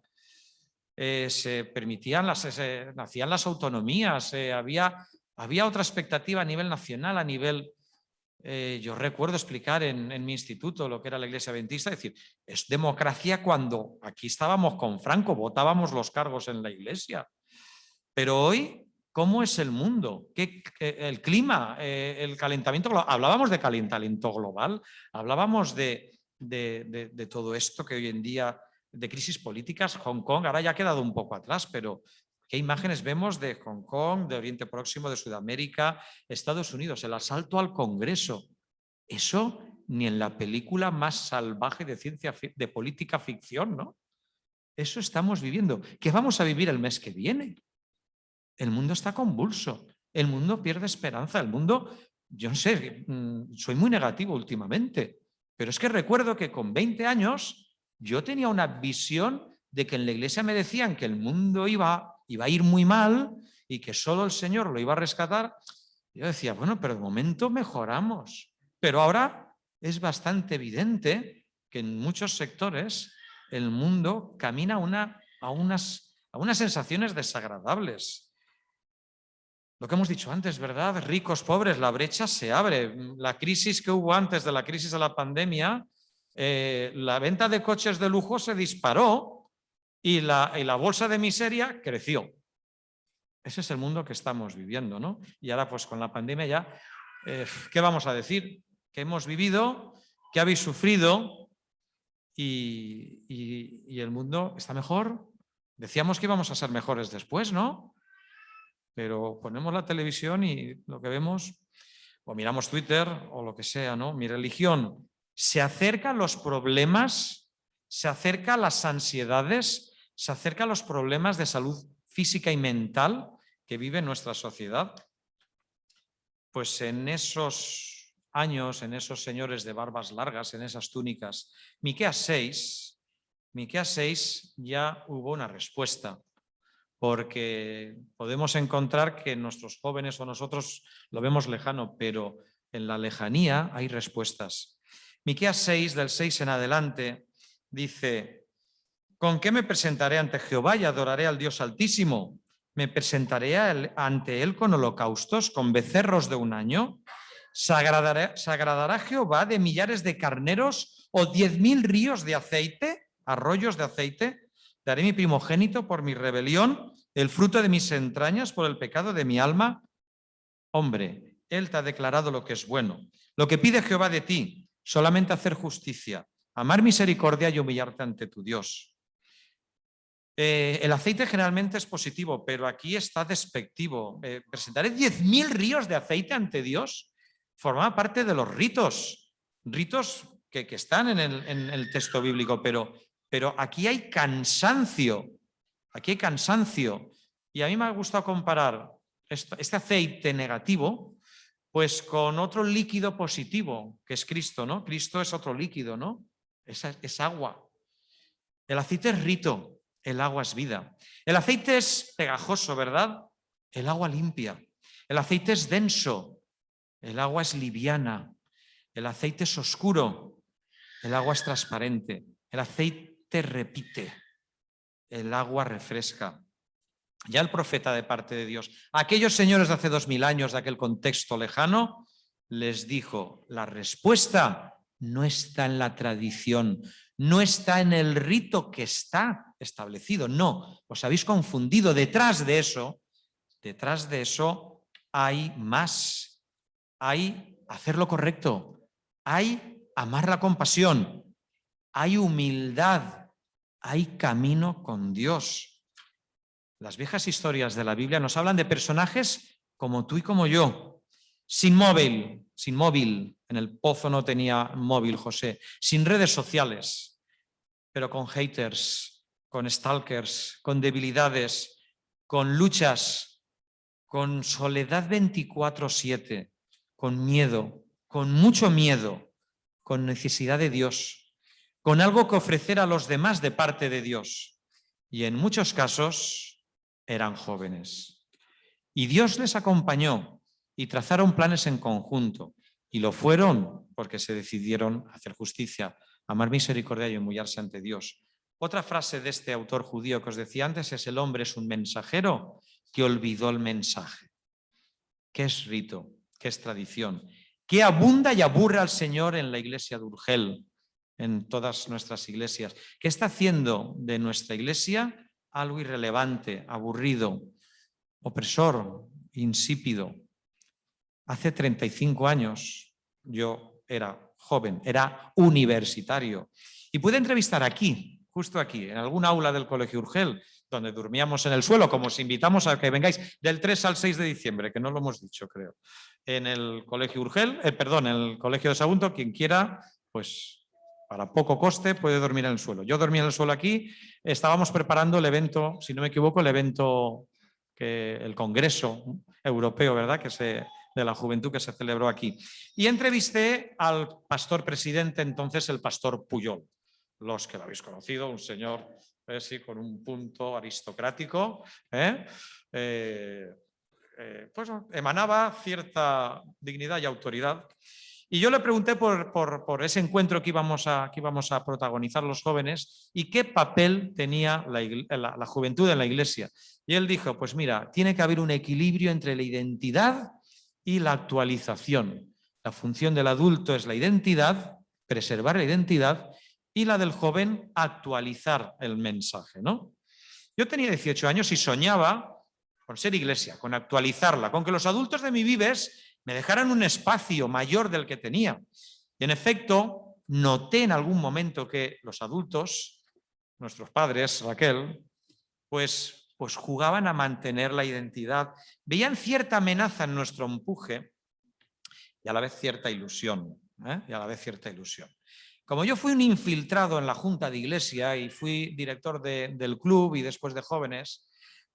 Se permitían nacían las autonomías, había otra expectativa a nivel nacional, a nivel... yo recuerdo explicar en mi instituto lo que era la Iglesia Adventista, decir, es democracia cuando aquí estábamos con Franco, votábamos los cargos en la Iglesia. Pero hoy, ¿cómo es el mundo? El clima, el calentamiento global. Hablábamos de calentamiento global, hablábamos de todo esto que hoy en día, de crisis políticas. Hong Kong ahora ya ha quedado un poco atrás, pero ¿qué imágenes vemos de Hong Kong, de Oriente Próximo, de Sudamérica, Estados Unidos? El asalto al Congreso. Eso ni en la película más salvaje de política ficción, ¿no? Eso estamos viviendo. ¿Qué vamos a vivir el mes que viene? El mundo está convulso, el mundo pierde esperanza, el mundo, yo no sé, soy muy negativo últimamente, pero es que recuerdo que con 20 años yo tenía una visión de que en la iglesia me decían que el mundo iba a ir muy mal y que solo el Señor lo iba a rescatar. Yo decía, bueno, pero de momento mejoramos. Pero ahora es bastante evidente que en muchos sectores el mundo camina a unas sensaciones desagradables. Lo que hemos dicho antes, ¿verdad? Ricos, pobres, la brecha se abre. La crisis que hubo antes de la crisis de la pandemia, la venta de coches de lujo se disparó y la bolsa de miseria creció. Ese es el mundo que estamos viviendo, ¿no? Y ahora pues con la pandemia ya, ¿qué vamos a decir? ¿Qué hemos vivido? ¿Qué habéis sufrido? Y el mundo está mejor. Decíamos que íbamos a ser mejores después, ¿no? Pero ponemos la televisión y lo que vemos, o miramos Twitter o lo que sea, ¿no? Mi religión se acerca a los problemas, se acerca a las ansiedades, se acerca a los problemas de salud física y mental que vive nuestra sociedad. Pues en esos años, en esos señores de barbas largas, en esas túnicas, Miqueas 6 ya hubo una respuesta. Porque podemos encontrar que nuestros jóvenes o nosotros lo vemos lejano, pero en la lejanía hay respuestas. Miqueas 6, del 6 en adelante, dice: ¿con qué me presentaré ante Jehová y adoraré al Dios Altísimo? ¿Me presentaré ante él con holocaustos, con becerros de un año? ¿Se agradará Jehová de millares de carneros o 10.000 ríos de aceite, arroyos de aceite? Daré mi primogénito por mi rebelión, el fruto de mis entrañas por el pecado de mi alma. Hombre, él te ha declarado lo que es bueno. Lo que pide Jehová de ti, solamente hacer justicia, amar misericordia y humillarte ante tu Dios. El aceite generalmente es positivo, pero aquí está despectivo. Presentaré 10.000 ríos de aceite ante Dios. Formaba parte de los ritos que están en el texto bíblico, pero aquí hay cansancio, y a mí me ha gustado comparar este aceite negativo pues con otro líquido positivo, que es Cristo, ¿no? Cristo es otro líquido, ¿no? Es agua. El aceite es rito, el agua es vida. El aceite es pegajoso, ¿verdad? El agua limpia. El aceite es denso, el agua es liviana. El aceite es oscuro, el agua es transparente. El aceite repite, el agua refresca. Ya el profeta de parte de Dios, a aquellos señores de hace 2000 años, de aquel contexto lejano, les dijo: la respuesta no está en la tradición, no está en el rito que está establecido, no, os habéis confundido. Detrás de eso hay más, hay hacer lo correcto, hay amar la compasión, hay humildad, hay camino con Dios. Las viejas historias de la Biblia nos hablan de personajes como tú y como yo, sin móvil, en el pozo no tenía móvil José, sin redes sociales, pero con haters, con stalkers, con debilidades, con luchas, con soledad 24/7, con miedo, con mucho miedo, con necesidad de Dios, con algo que ofrecer a los demás de parte de Dios. Y en muchos casos eran jóvenes. Y Dios les acompañó y trazaron planes en conjunto. Y lo fueron porque se decidieron hacer justicia, amar misericordia y humillarse ante Dios. Otra frase de este autor judío que os decía antes es: el hombre es un mensajero que olvidó el mensaje. ¿Qué es rito? ¿Qué es tradición? ¿Qué abunda y aburre al Señor en la iglesia de Urgel, en todas nuestras iglesias? ¿Qué está haciendo de nuestra iglesia algo irrelevante, aburrido, opresor, insípido? Hace 35 años yo era joven, era universitario y pude entrevistar aquí, justo aquí, en algún aula del Colegio Urgel, donde dormíamos en el suelo, como os invitamos a que vengáis del 3 al 6 de diciembre, que no lo hemos dicho, creo, en el Colegio Urgel, en el Colegio de Sagunto, quien quiera, pues para poco coste puede dormir en el suelo. Yo dormí en el suelo aquí, estábamos preparando el evento, si no me equivoco, el Congreso Europeo, ¿verdad?, de la Juventud que se celebró aquí. Y entrevisté al pastor presidente, entonces el pastor Puyol. Los que lo habéis conocido, un señor sí, con un punto aristocrático, pues emanaba cierta dignidad y autoridad. Y yo le pregunté por ese encuentro que íbamos a protagonizar los jóvenes y qué papel tenía la juventud en la iglesia. Y él dijo, pues mira, tiene que haber un equilibrio entre la identidad y la actualización. La función del adulto es la identidad, preservar la identidad, y la del joven, actualizar el mensaje, ¿no? Yo tenía 18 años y soñaba con ser iglesia, con actualizarla, con que los adultos de mi Vives me dejaran un espacio mayor del que tenía. Y en efecto, noté en algún momento que los adultos, nuestros padres, Raquel, pues jugaban a mantener la identidad, veían cierta amenaza en nuestro empuje y a la vez cierta ilusión, Como yo fui un infiltrado en la Junta de Iglesia y fui director del club y después de jóvenes,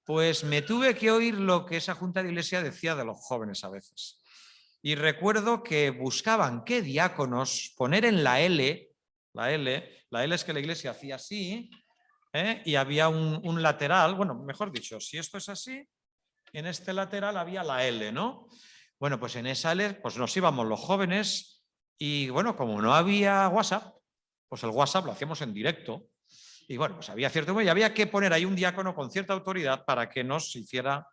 pues me tuve que oír lo que esa Junta de Iglesia decía de los jóvenes a veces. Y recuerdo que buscaban qué diáconos poner en la L es que la Iglesia hacía así, y había un lateral, bueno, mejor dicho, si esto es así, en este lateral había la L, ¿no? Bueno, pues en esa L pues nos íbamos los jóvenes y bueno, como no había WhatsApp, pues el WhatsApp lo hacíamos en directo y bueno, pues había cierto y había que poner ahí un diácono con cierta autoridad para que nos hiciera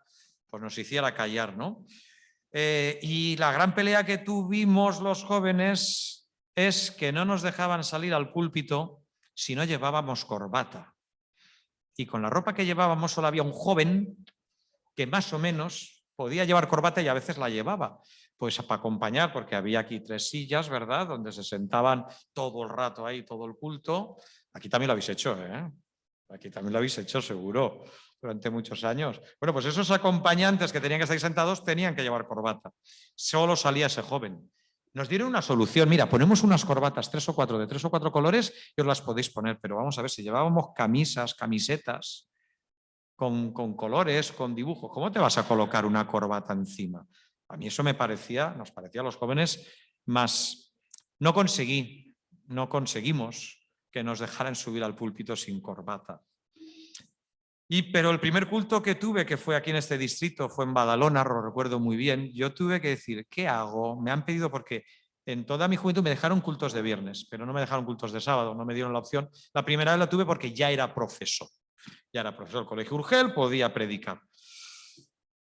callar, ¿no? Y la gran pelea que tuvimos los jóvenes es que no nos dejaban salir al púlpito si no llevábamos corbata. Y con la ropa que llevábamos solo había un joven que más o menos podía llevar corbata y a veces la llevaba, pues para acompañar, porque había aquí 3 sillas, ¿verdad?, donde se sentaban todo el rato ahí, todo el culto. Aquí también lo habéis hecho, ¿eh? Aquí también lo habéis hecho, seguro, durante muchos años. Bueno, pues esos acompañantes que tenían que estar sentados tenían que llevar corbata. Solo salía ese joven. Nos dieron una solución, mira, ponemos unas corbatas 3 o 4 de 3 o 4 colores y os las podéis poner, pero vamos a ver, si llevábamos camisetas con colores, con dibujos, ¿cómo te vas a colocar una corbata encima? A mí eso nos parecía a los jóvenes más... No conseguimos que nos dejaran subir al púlpito sin corbata. Pero el primer culto que tuve, que fue aquí en este distrito, fue en Badalona, lo recuerdo muy bien. Yo tuve que decir, ¿qué hago? Me han pedido, porque en toda mi juventud me dejaron cultos de viernes, pero no me dejaron cultos de sábado, no me dieron la opción. La primera vez la tuve porque ya era profesor. Ya era profesor del Colegio Urgel, podía predicar.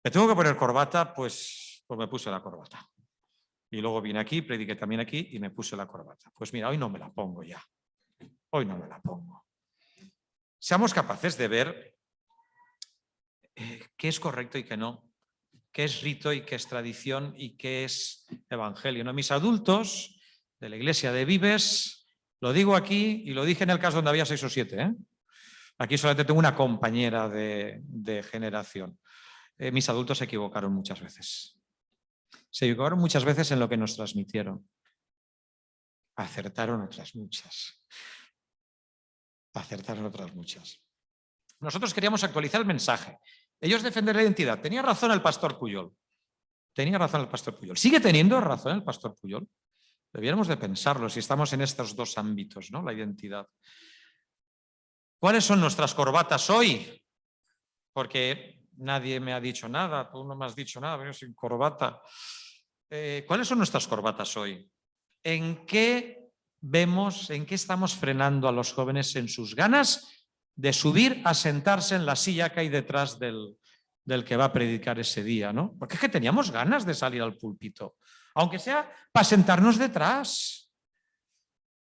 ¿Me tengo que poner corbata? Pues me puse la corbata. Y luego vine aquí, prediqué también aquí y me puse la corbata. Pues mira, hoy no me la pongo ya. Hoy no me la pongo. Seamos capaces de ver qué es correcto y qué no, qué es rito y qué es tradición y qué es evangelio, ¿no? Mis adultos de la iglesia de Vives, lo digo aquí y lo dije en el caso donde había 6 o 7, ¿eh? Aquí solamente tengo una compañera de generación. Mis adultos se equivocaron muchas veces. se equivocaron muchas veces en lo que nos transmitieron. Acertaron otras muchas. Acertaron otras muchas. Nosotros queríamos actualizar el mensaje. Ellos defender la identidad. Tenía razón el pastor Pujol. Tenía razón el pastor Pujol. ¿Sigue teniendo razón el pastor Pujol? Debiéramos de pensarlo si estamos en estos dos ámbitos, ¿no? La identidad. ¿Cuáles son nuestras corbatas hoy? Porque nadie me ha dicho nada, tú no me has dicho nada, vengo sin corbata. ¿Cuáles son nuestras corbatas hoy? ¿En qué vemos, en qué estamos frenando a los jóvenes en sus ganas de subir a sentarse en la silla que hay detrás del que va a predicar ese día, ¿no? Porque es que teníamos ganas de salir al púlpito, aunque sea para sentarnos detrás.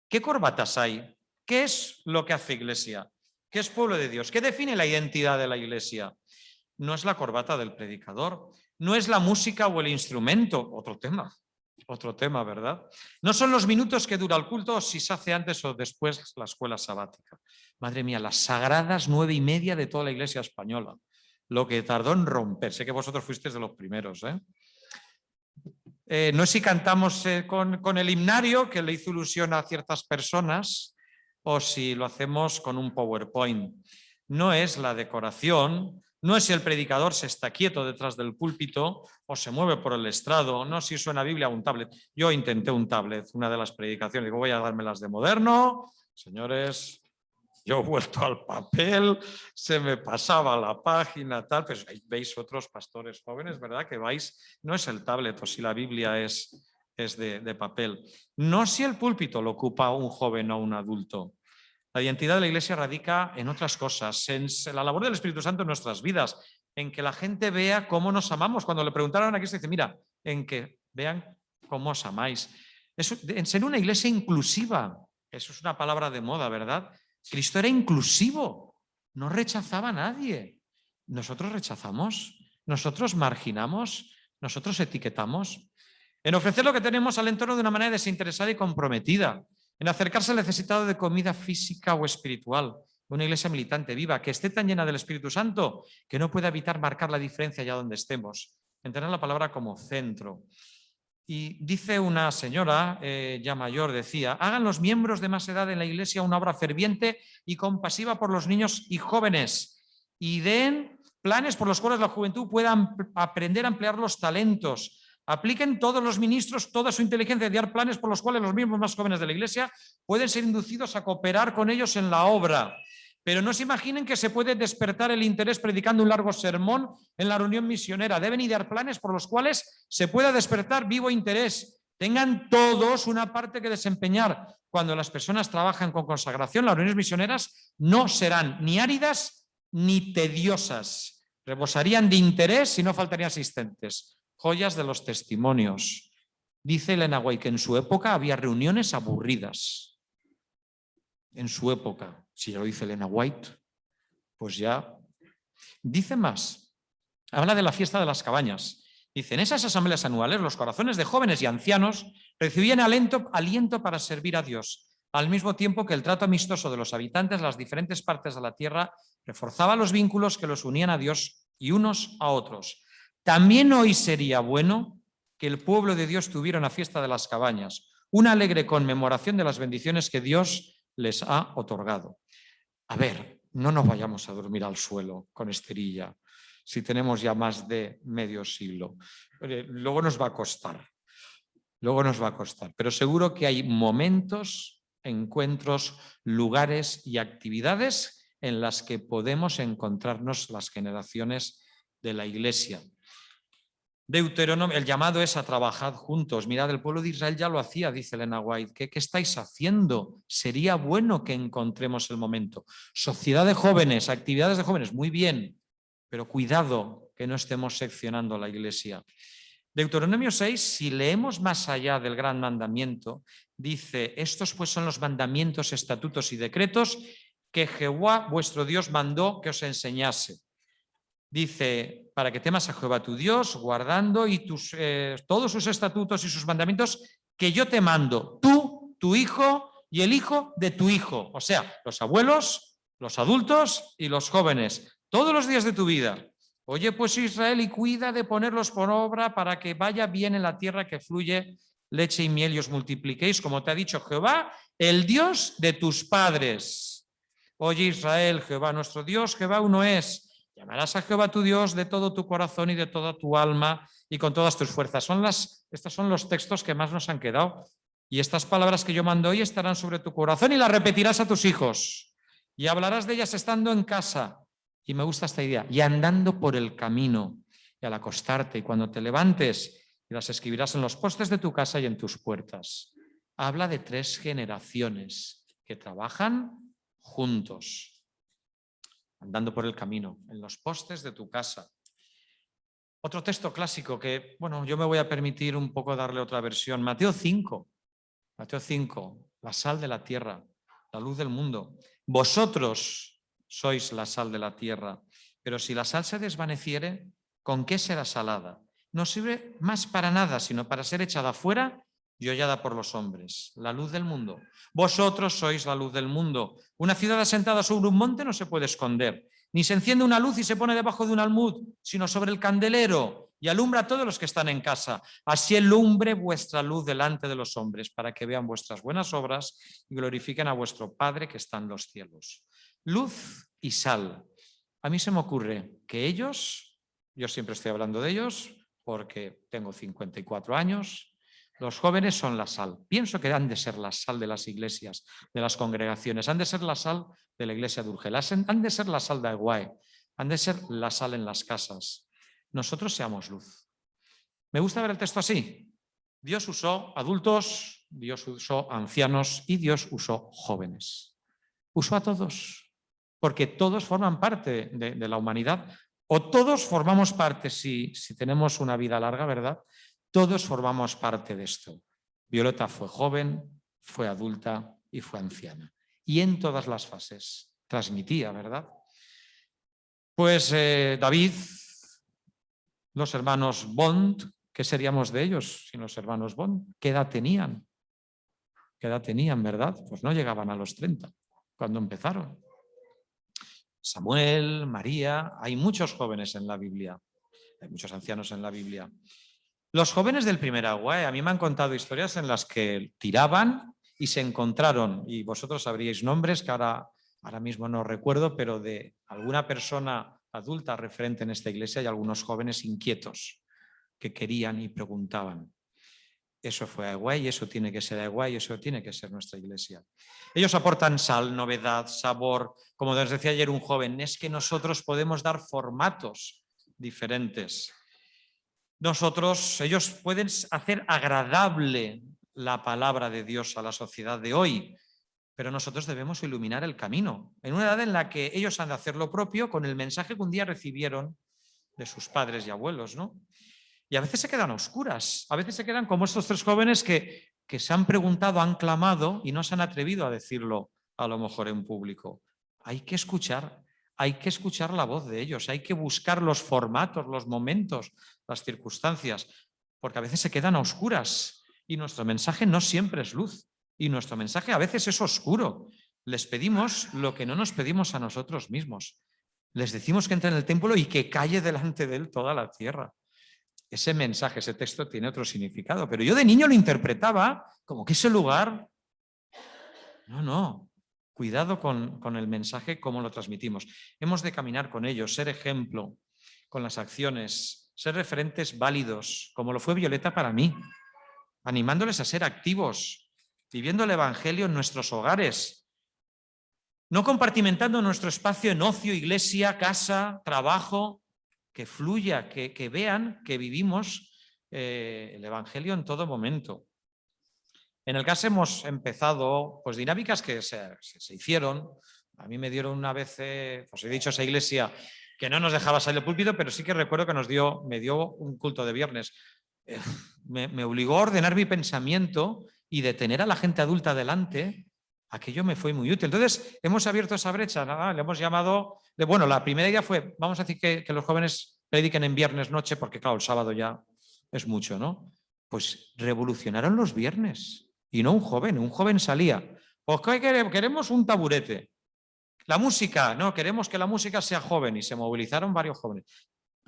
¿Qué corbatas hay? ¿Qué es lo que hace Iglesia? ¿Qué es pueblo de Dios? ¿Qué define la identidad de la Iglesia? No es la corbata del predicador, no es la música o el instrumento, otro tema, ¿verdad? No son los minutos que dura el culto, si se hace antes o después la escuela sabática. Madre mía, las sagradas 9:30 de toda la Iglesia española, lo que tardó en romper. Sé que vosotros fuisteis de los primeros, ¿eh? No es si cantamos con el himnario, que le hizo ilusión a ciertas personas, o si lo hacemos con un PowerPoint. No es la decoración, no es si el predicador se está quieto detrás del púlpito o se mueve por el estrado, no si suena Biblia o un tablet. Yo intenté un tablet, una de las predicaciones, digo, voy a dármelas de moderno, señores, yo he vuelto al papel, se me pasaba la página, tal, pero veis otros pastores jóvenes, ¿verdad? Que vais, no es el tablet o si la Biblia es de papel. No si el púlpito lo ocupa un joven o un adulto. La identidad de la Iglesia radica en otras cosas, en la labor del Espíritu Santo en nuestras vidas, en que la gente vea cómo nos amamos. Cuando le preguntaron aquí, se dice, mira, en que vean cómo os amáis. En ser una iglesia inclusiva, eso es una palabra de moda, ¿verdad? Cristo era inclusivo, no rechazaba a nadie. Nosotros rechazamos, nosotros marginamos, nosotros etiquetamos. En ofrecer lo que tenemos al entorno de una manera desinteresada y comprometida. En acercarse al necesitado de comida física o espiritual. Una iglesia militante viva, que esté tan llena del Espíritu Santo que no pueda evitar marcar la diferencia allá donde estemos. En tener la palabra como centro. Y dice una señora ya mayor, decía, hagan los miembros de más edad en la iglesia una obra ferviente y compasiva por los niños y jóvenes. Y den planes por los cuales la juventud pueda aprender a emplear los talentos. Apliquen todos los ministros toda su inteligencia de dar planes por los cuales los miembros más jóvenes de la Iglesia pueden ser inducidos a cooperar con ellos en la obra. Pero no se imaginen que se puede despertar el interés predicando un largo sermón en la reunión misionera. Deben idear planes por los cuales se pueda despertar vivo interés. Tengan todos una parte que desempeñar. Cuando las personas trabajan con consagración, las reuniones misioneras no serán ni áridas ni tediosas. Rebosarían de interés y no faltarían asistentes. Joyas de los testimonios. Dice Elena White que en su época había reuniones aburridas. En su época, si ya lo dice Elena White, pues ya. Dice más, habla de la fiesta de las cabañas. Dice, en esas asambleas anuales los corazones de jóvenes y ancianos recibían aliento para servir a Dios, al mismo tiempo que el trato amistoso de los habitantes de las diferentes partes de la tierra reforzaba los vínculos que los unían a Dios y unos a otros. También hoy sería bueno que el pueblo de Dios tuviera una fiesta de las cabañas, una alegre conmemoración de las bendiciones que Dios les ha otorgado. A ver, no nos vayamos a dormir al suelo con esterilla, si tenemos ya más de medio siglo. Luego nos va a costar, pero seguro que hay momentos, encuentros, lugares y actividades en las que podemos encontrarnos las generaciones de la Iglesia. Deuteronomio, el llamado es a trabajar juntos. Mirad, el pueblo de Israel ya lo hacía, dice Elena White. ¿Qué estáis haciendo? Sería bueno que encontremos el momento. Sociedad de jóvenes, actividades de jóvenes, muy bien, pero cuidado que no estemos seccionando la Iglesia. Deuteronomio 6, si leemos más allá del gran mandamiento, dice, estos pues son los mandamientos, estatutos y decretos que Jehová vuestro Dios mandó que os enseñase. Dice, para que temas a Jehová tu Dios, guardando y todos sus estatutos y sus mandamientos que yo te mando, tú, tu hijo y el hijo de tu hijo. O sea, los abuelos, los adultos y los jóvenes, todos los días de tu vida. Oye, pues Israel, y cuida de ponerlos por obra para que vaya bien en la tierra que fluye leche y miel y os multipliquéis, como te ha dicho Jehová, el Dios de tus padres. Oye Israel, Jehová nuestro Dios, Jehová uno es. Llamarás a Jehová tu Dios de todo tu corazón y de toda tu alma y con todas tus fuerzas. Estos son los textos que más nos han quedado. Y estas palabras que yo mando hoy estarán sobre tu corazón y las repetirás a tus hijos. Y hablarás de ellas estando en casa. Y me gusta esta idea. Y andando por el camino. Y al acostarte y cuando te levantes, y las escribirás en los postes de tu casa y en tus puertas. Habla de 3 generaciones que trabajan juntos, andando por el camino, en los postes de tu casa. Otro texto clásico que, bueno, yo me voy a permitir un poco darle otra versión. Mateo 5, la sal de la tierra, la luz del mundo. Vosotros sois la sal de la tierra, pero si la sal se desvaneciere, ¿con qué será salada? No sirve más para nada, sino para ser echada fuera y hollada por los hombres. La luz del mundo. Vosotros sois la luz del mundo. Una ciudad asentada sobre un monte no se puede esconder. Ni se enciende una luz y se pone debajo de un almud, sino sobre el candelero y alumbra a todos los que están en casa. Así alumbre vuestra luz delante de los hombres, para que vean vuestras buenas obras y glorifiquen a vuestro Padre que está en los cielos. Luz y sal. A mí se me ocurre que ellos, yo siempre estoy hablando de ellos, porque tengo 54 años, los jóvenes son la sal. Pienso que han de ser la sal de las iglesias, de las congregaciones, han de ser la sal de la iglesia de Urgel, han de ser la sal de Aguae, han de ser la sal en las casas. Nosotros seamos luz. Me gusta ver el texto así. Dios usó adultos, Dios usó ancianos y Dios usó jóvenes. Usó a todos, porque todos forman parte de la humanidad. O todos formamos parte, si tenemos una vida larga, ¿verdad? Todos formamos parte de esto. Violeta fue joven, fue adulta y fue anciana. Y en todas las fases transmitía, ¿verdad? Pues David, los hermanos Bond, ¿qué seríamos de ellos sin los hermanos Bond? ¿Qué edad tenían? ¿Qué edad tenían, verdad? Pues no llegaban a los 30 cuando empezaron. Samuel, María, hay muchos jóvenes en la Biblia, hay muchos ancianos en la Biblia. Los jóvenes del primer Aguae, a mí me han contado historias en las que tiraban y se encontraron, y vosotros sabríais nombres que ahora mismo no recuerdo, pero de alguna persona adulta referente en esta iglesia y algunos jóvenes inquietos que querían y preguntaban. Eso fue Aguae y eso tiene que ser Aguae y eso tiene que ser nuestra iglesia. Ellos aportan sal, novedad, sabor. Como les decía ayer un joven, es que nosotros podemos dar formatos diferentes. Ellos pueden hacer agradable la palabra de Dios a la sociedad de hoy, pero nosotros debemos iluminar el camino. En una edad en la que ellos han de hacer lo propio con el mensaje que un día recibieron de sus padres y abuelos, ¿no? Y a veces se quedan a oscuras, a veces se quedan como estos 3 jóvenes que se han preguntado, han clamado y no se han atrevido a decirlo a lo mejor en público. Hay que escuchar la voz de ellos, hay que buscar los formatos, los momentos, las circunstancias, porque a veces se quedan a oscuras y nuestro mensaje no siempre es luz y nuestro mensaje a veces es oscuro. Les pedimos lo que no nos pedimos a nosotros mismos. Les decimos que entre en el templo y que calle delante de él toda la tierra. Ese mensaje, ese texto tiene otro significado, pero yo de niño lo interpretaba como que ese lugar... No. Cuidado con el mensaje, cómo lo transmitimos. Hemos de caminar con ellos, ser ejemplo con las acciones, ser referentes válidos, como lo fue Violeta para mí, animándoles a ser activos, viviendo el Evangelio en nuestros hogares, no compartimentando nuestro espacio en ocio, iglesia, casa, trabajo, que fluya, que vean que vivimos el Evangelio en todo momento. En el caso hemos empezado pues dinámicas que se hicieron. A mí me dieron una vez, pues he dicho, esa iglesia que no nos dejaba salir del púlpito, pero sí que recuerdo que me dio un culto de viernes. Me obligó a ordenar mi pensamiento y de tener a la gente adulta delante, aquello me fue muy útil. Entonces hemos abierto esa brecha, nada, le hemos llamado, bueno, la primera idea fue, vamos a decir que los jóvenes prediquen en viernes noche, porque claro, el sábado ya es mucho, ¿no? Pues revolucionaron los viernes. Y no un joven salía. Pues ¿qué queremos? Un taburete. La música, no, queremos que la música sea joven y se movilizaron varios jóvenes.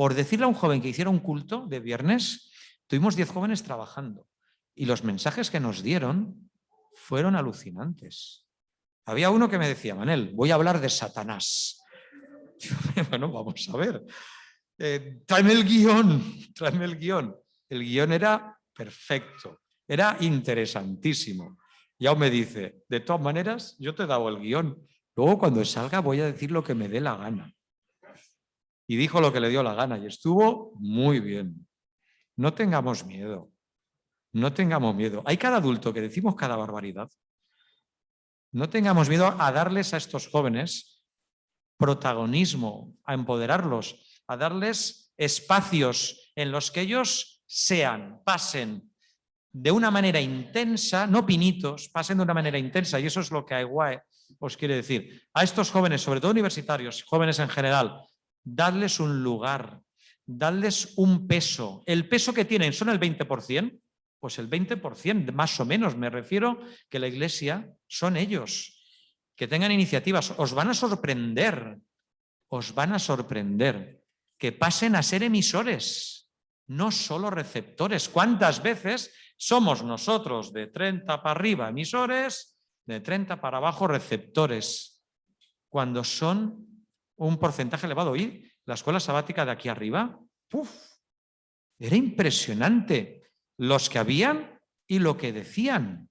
Por decirle a un joven que hiciera un culto de viernes, tuvimos 10 jóvenes trabajando y los mensajes que nos dieron fueron alucinantes. Había uno que me decía, Manel, voy a hablar de Satanás. Bueno, vamos a ver. Tráeme el guión, tráeme el guión. El guión era perfecto, era interesantísimo. Y aún me dice, de todas maneras, yo te he dado el guión. Luego cuando salga voy a decir lo que me dé la gana. Y dijo lo que le dio la gana y estuvo muy bien. No tengamos miedo. No tengamos miedo. Hay cada adulto que decimos cada barbaridad. No tengamos miedo a darles a estos jóvenes protagonismo, a empoderarlos, a darles espacios en los que ellos pasen de una manera intensa, no pinitos, pasen de una manera intensa. Y eso es lo que AEWAE os quiere decir. A estos jóvenes, sobre todo universitarios, jóvenes en general, dadles un lugar, dadles un peso. El peso que tienen son el 20%, pues el 20%, más o menos, me refiero que la Iglesia son ellos. Que tengan iniciativas, os van a sorprender, que pasen a ser emisores, no solo receptores. ¿Cuántas veces somos nosotros de 30 para arriba emisores, de 30 para abajo receptores, cuando son un porcentaje elevado? Y la escuela sabática de aquí arriba, era impresionante los que habían y lo que decían.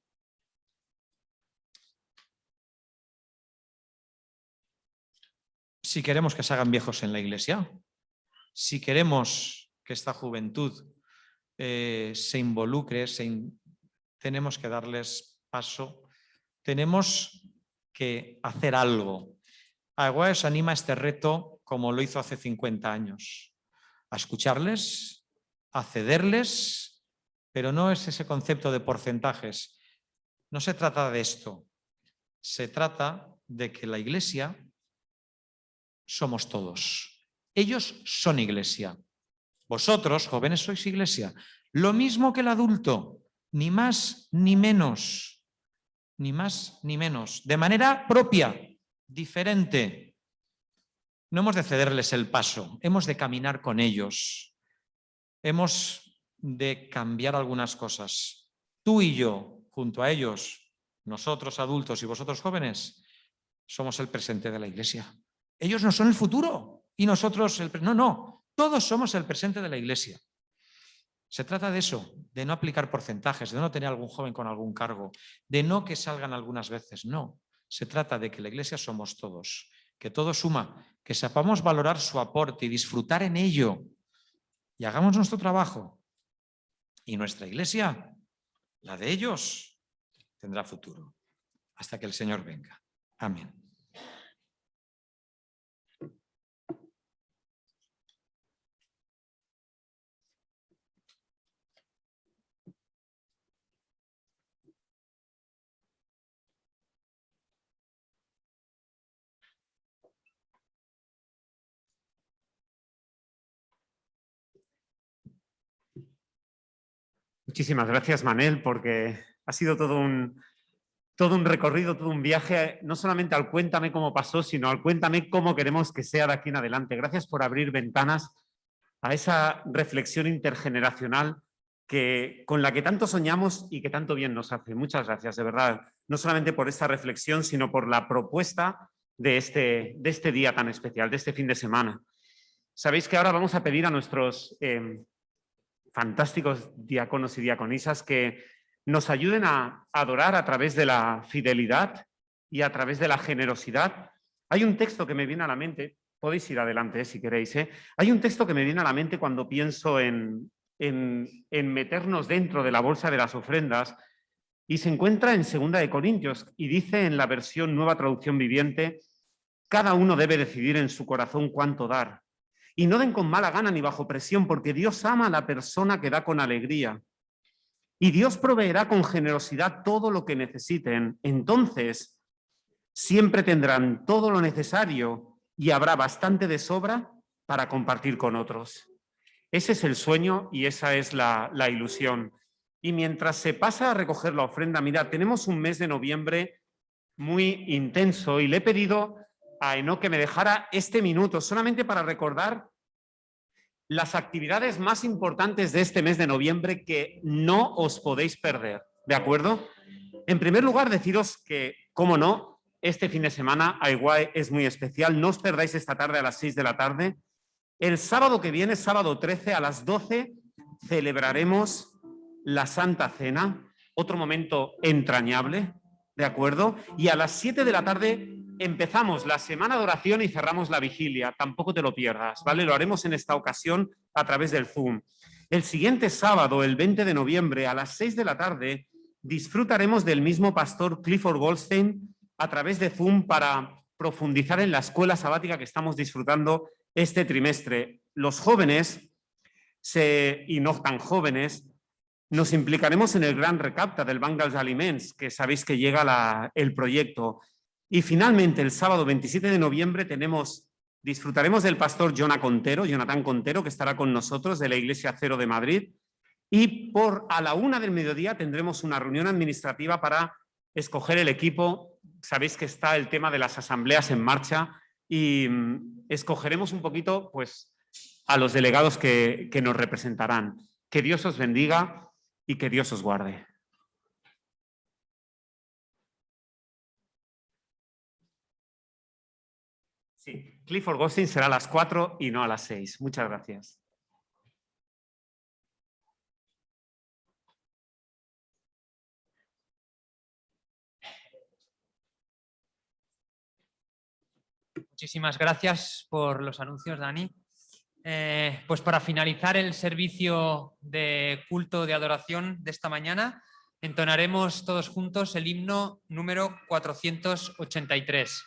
Si queremos que se hagan viejos en la Iglesia, si queremos que esta juventud se involucre, tenemos que darles paso, tenemos que hacer algo. AEWAE os anima a este reto como lo hizo hace 50 años, a escucharles, a cederles, pero no es ese concepto de porcentajes. No se trata de esto, se trata de que la Iglesia somos todos. Ellos son Iglesia. Vosotros, jóvenes, sois Iglesia. Lo mismo que el adulto, ni más ni menos. Ni más ni menos. De manera propia, diferente. No hemos de cederles el paso, hemos de caminar con ellos. Hemos de cambiar algunas cosas. Tú y yo, junto a ellos, nosotros adultos y vosotros jóvenes, somos el presente de la Iglesia. Ellos no son el futuro y nosotros el presente. No, todos somos el presente de la Iglesia. Se trata de eso, de no aplicar porcentajes, de no tener algún joven con algún cargo, de no que salgan algunas veces, no. Se trata de que la Iglesia somos todos, que todo suma, que sepamos valorar su aporte y disfrutar en ello y hagamos nuestro trabajo. Y nuestra Iglesia, la de ellos, tendrá futuro hasta que el Señor venga. Amén. Muchísimas gracias, Manel, porque ha sido todo un recorrido, todo un viaje, no solamente al cuéntame cómo pasó, sino al cuéntame cómo queremos que sea de aquí en adelante. Gracias por abrir ventanas a esa reflexión intergeneracional con la que tanto soñamos y que tanto bien nos hace. Muchas gracias, de verdad, no solamente por esta reflexión, sino por la propuesta de este día tan especial, de este fin de semana. Sabéis que ahora vamos a pedir a nuestros fantásticos diáconos y diaconisas que nos ayuden a adorar a través de la fidelidad y a través de la generosidad. Hay un texto que me viene a la mente, podéis ir adelante si queréis, Hay un texto que me viene a la mente cuando pienso en meternos dentro de la bolsa de las ofrendas y se encuentra en 2 Corintios y dice en la versión Nueva Traducción Viviente: cada uno debe decidir en su corazón cuánto dar. Y no den con mala gana ni bajo presión, porque Dios ama a la persona que da con alegría. Y Dios proveerá con generosidad todo lo que necesiten. Entonces, siempre tendrán todo lo necesario y habrá bastante de sobra para compartir con otros. Ese es el sueño y esa es la ilusión. Y mientras se pasa a recoger la ofrenda, mirad, tenemos un mes de noviembre muy intenso y le he pedido a Enoc que me dejara este minuto solamente para recordar las actividades más importantes de este mes de noviembre que no os podéis perder, ¿de acuerdo? En primer lugar, deciros que, cómo no, este fin de semana Aiguae es muy especial. No os perdáis esta tarde a las 6 de la tarde. El sábado que viene, sábado 13, a las 12, celebraremos la Santa Cena, otro momento entrañable, ¿de acuerdo? Y a las 7 de la tarde empezamos la semana de oración y cerramos la vigilia. Tampoco te lo pierdas, ¿vale? Lo haremos en esta ocasión a través del Zoom. El siguiente sábado, el 20 de noviembre, a las 6 de la tarde, disfrutaremos del mismo pastor Clifford Goldstein a través de Zoom para profundizar en la escuela sabática que estamos disfrutando este trimestre. Los jóvenes, y no tan jóvenes, nos implicaremos en el gran recapta del Banc dels Aliments, que sabéis que llega el proyecto. Y finalmente, el sábado 27 de noviembre disfrutaremos del pastor Jonathan Contero, que estará con nosotros de la Iglesia Cero de Madrid. Y a la 1 del mediodía tendremos una reunión administrativa para escoger el equipo. Sabéis que está el tema de las asambleas en marcha y escogeremos un poquito pues, a los delegados que nos representarán. Que Dios os bendiga y que Dios os guarde. Sí, Clifford Goldstein será a las 4 y no a las 6. Muchas gracias. Muchísimas gracias por los anuncios, Dani. Pues para finalizar el servicio de culto de adoración de esta mañana, entonaremos todos juntos el himno número 483.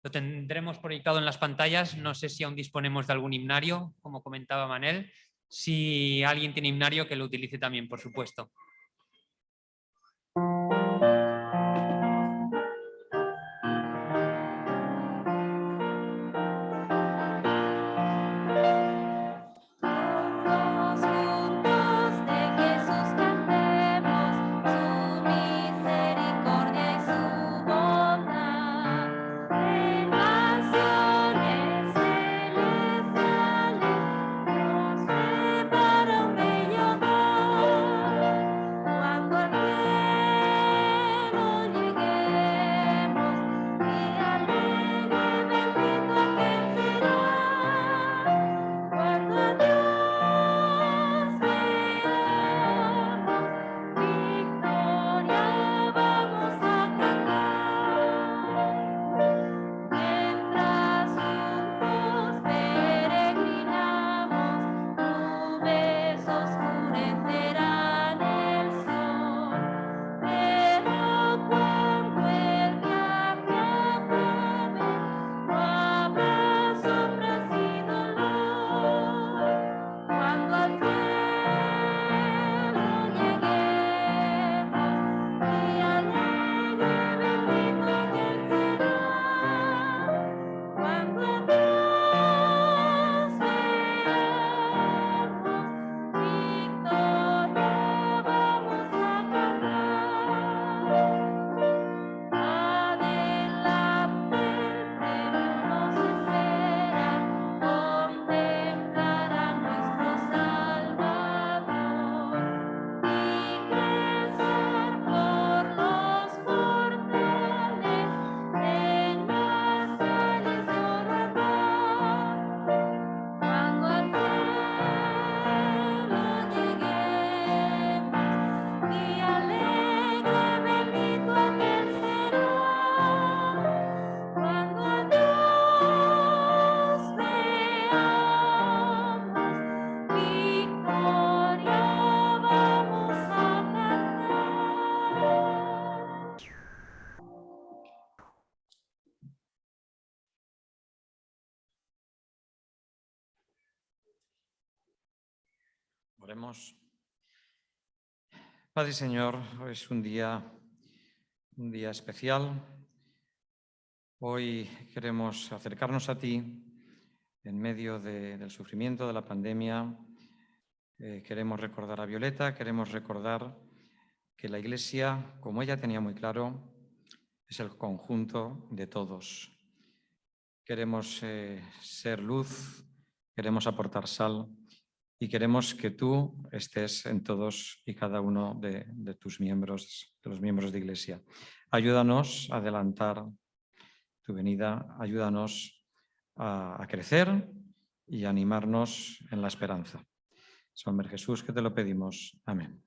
Lo tendremos proyectado en las pantallas. No sé si aún disponemos de algún himnario, como comentaba Manel. Si alguien tiene himnario, que lo utilice también, por supuesto. Oremos. Padre y Señor, hoy es un día especial. Hoy queremos acercarnos a ti en medio del sufrimiento de la pandemia. Queremos recordar a Violeta, queremos recordar que la Iglesia, como ella tenía muy claro, es el conjunto de todos. Queremos ser luz, queremos aportar sal y queremos que tú estés en todos y cada uno de tus miembros, de los miembros de Iglesia. Ayúdanos a adelantar tu venida, ayúdanos a crecer y a animarnos en la esperanza. San Jesús, que te lo pedimos. Amén.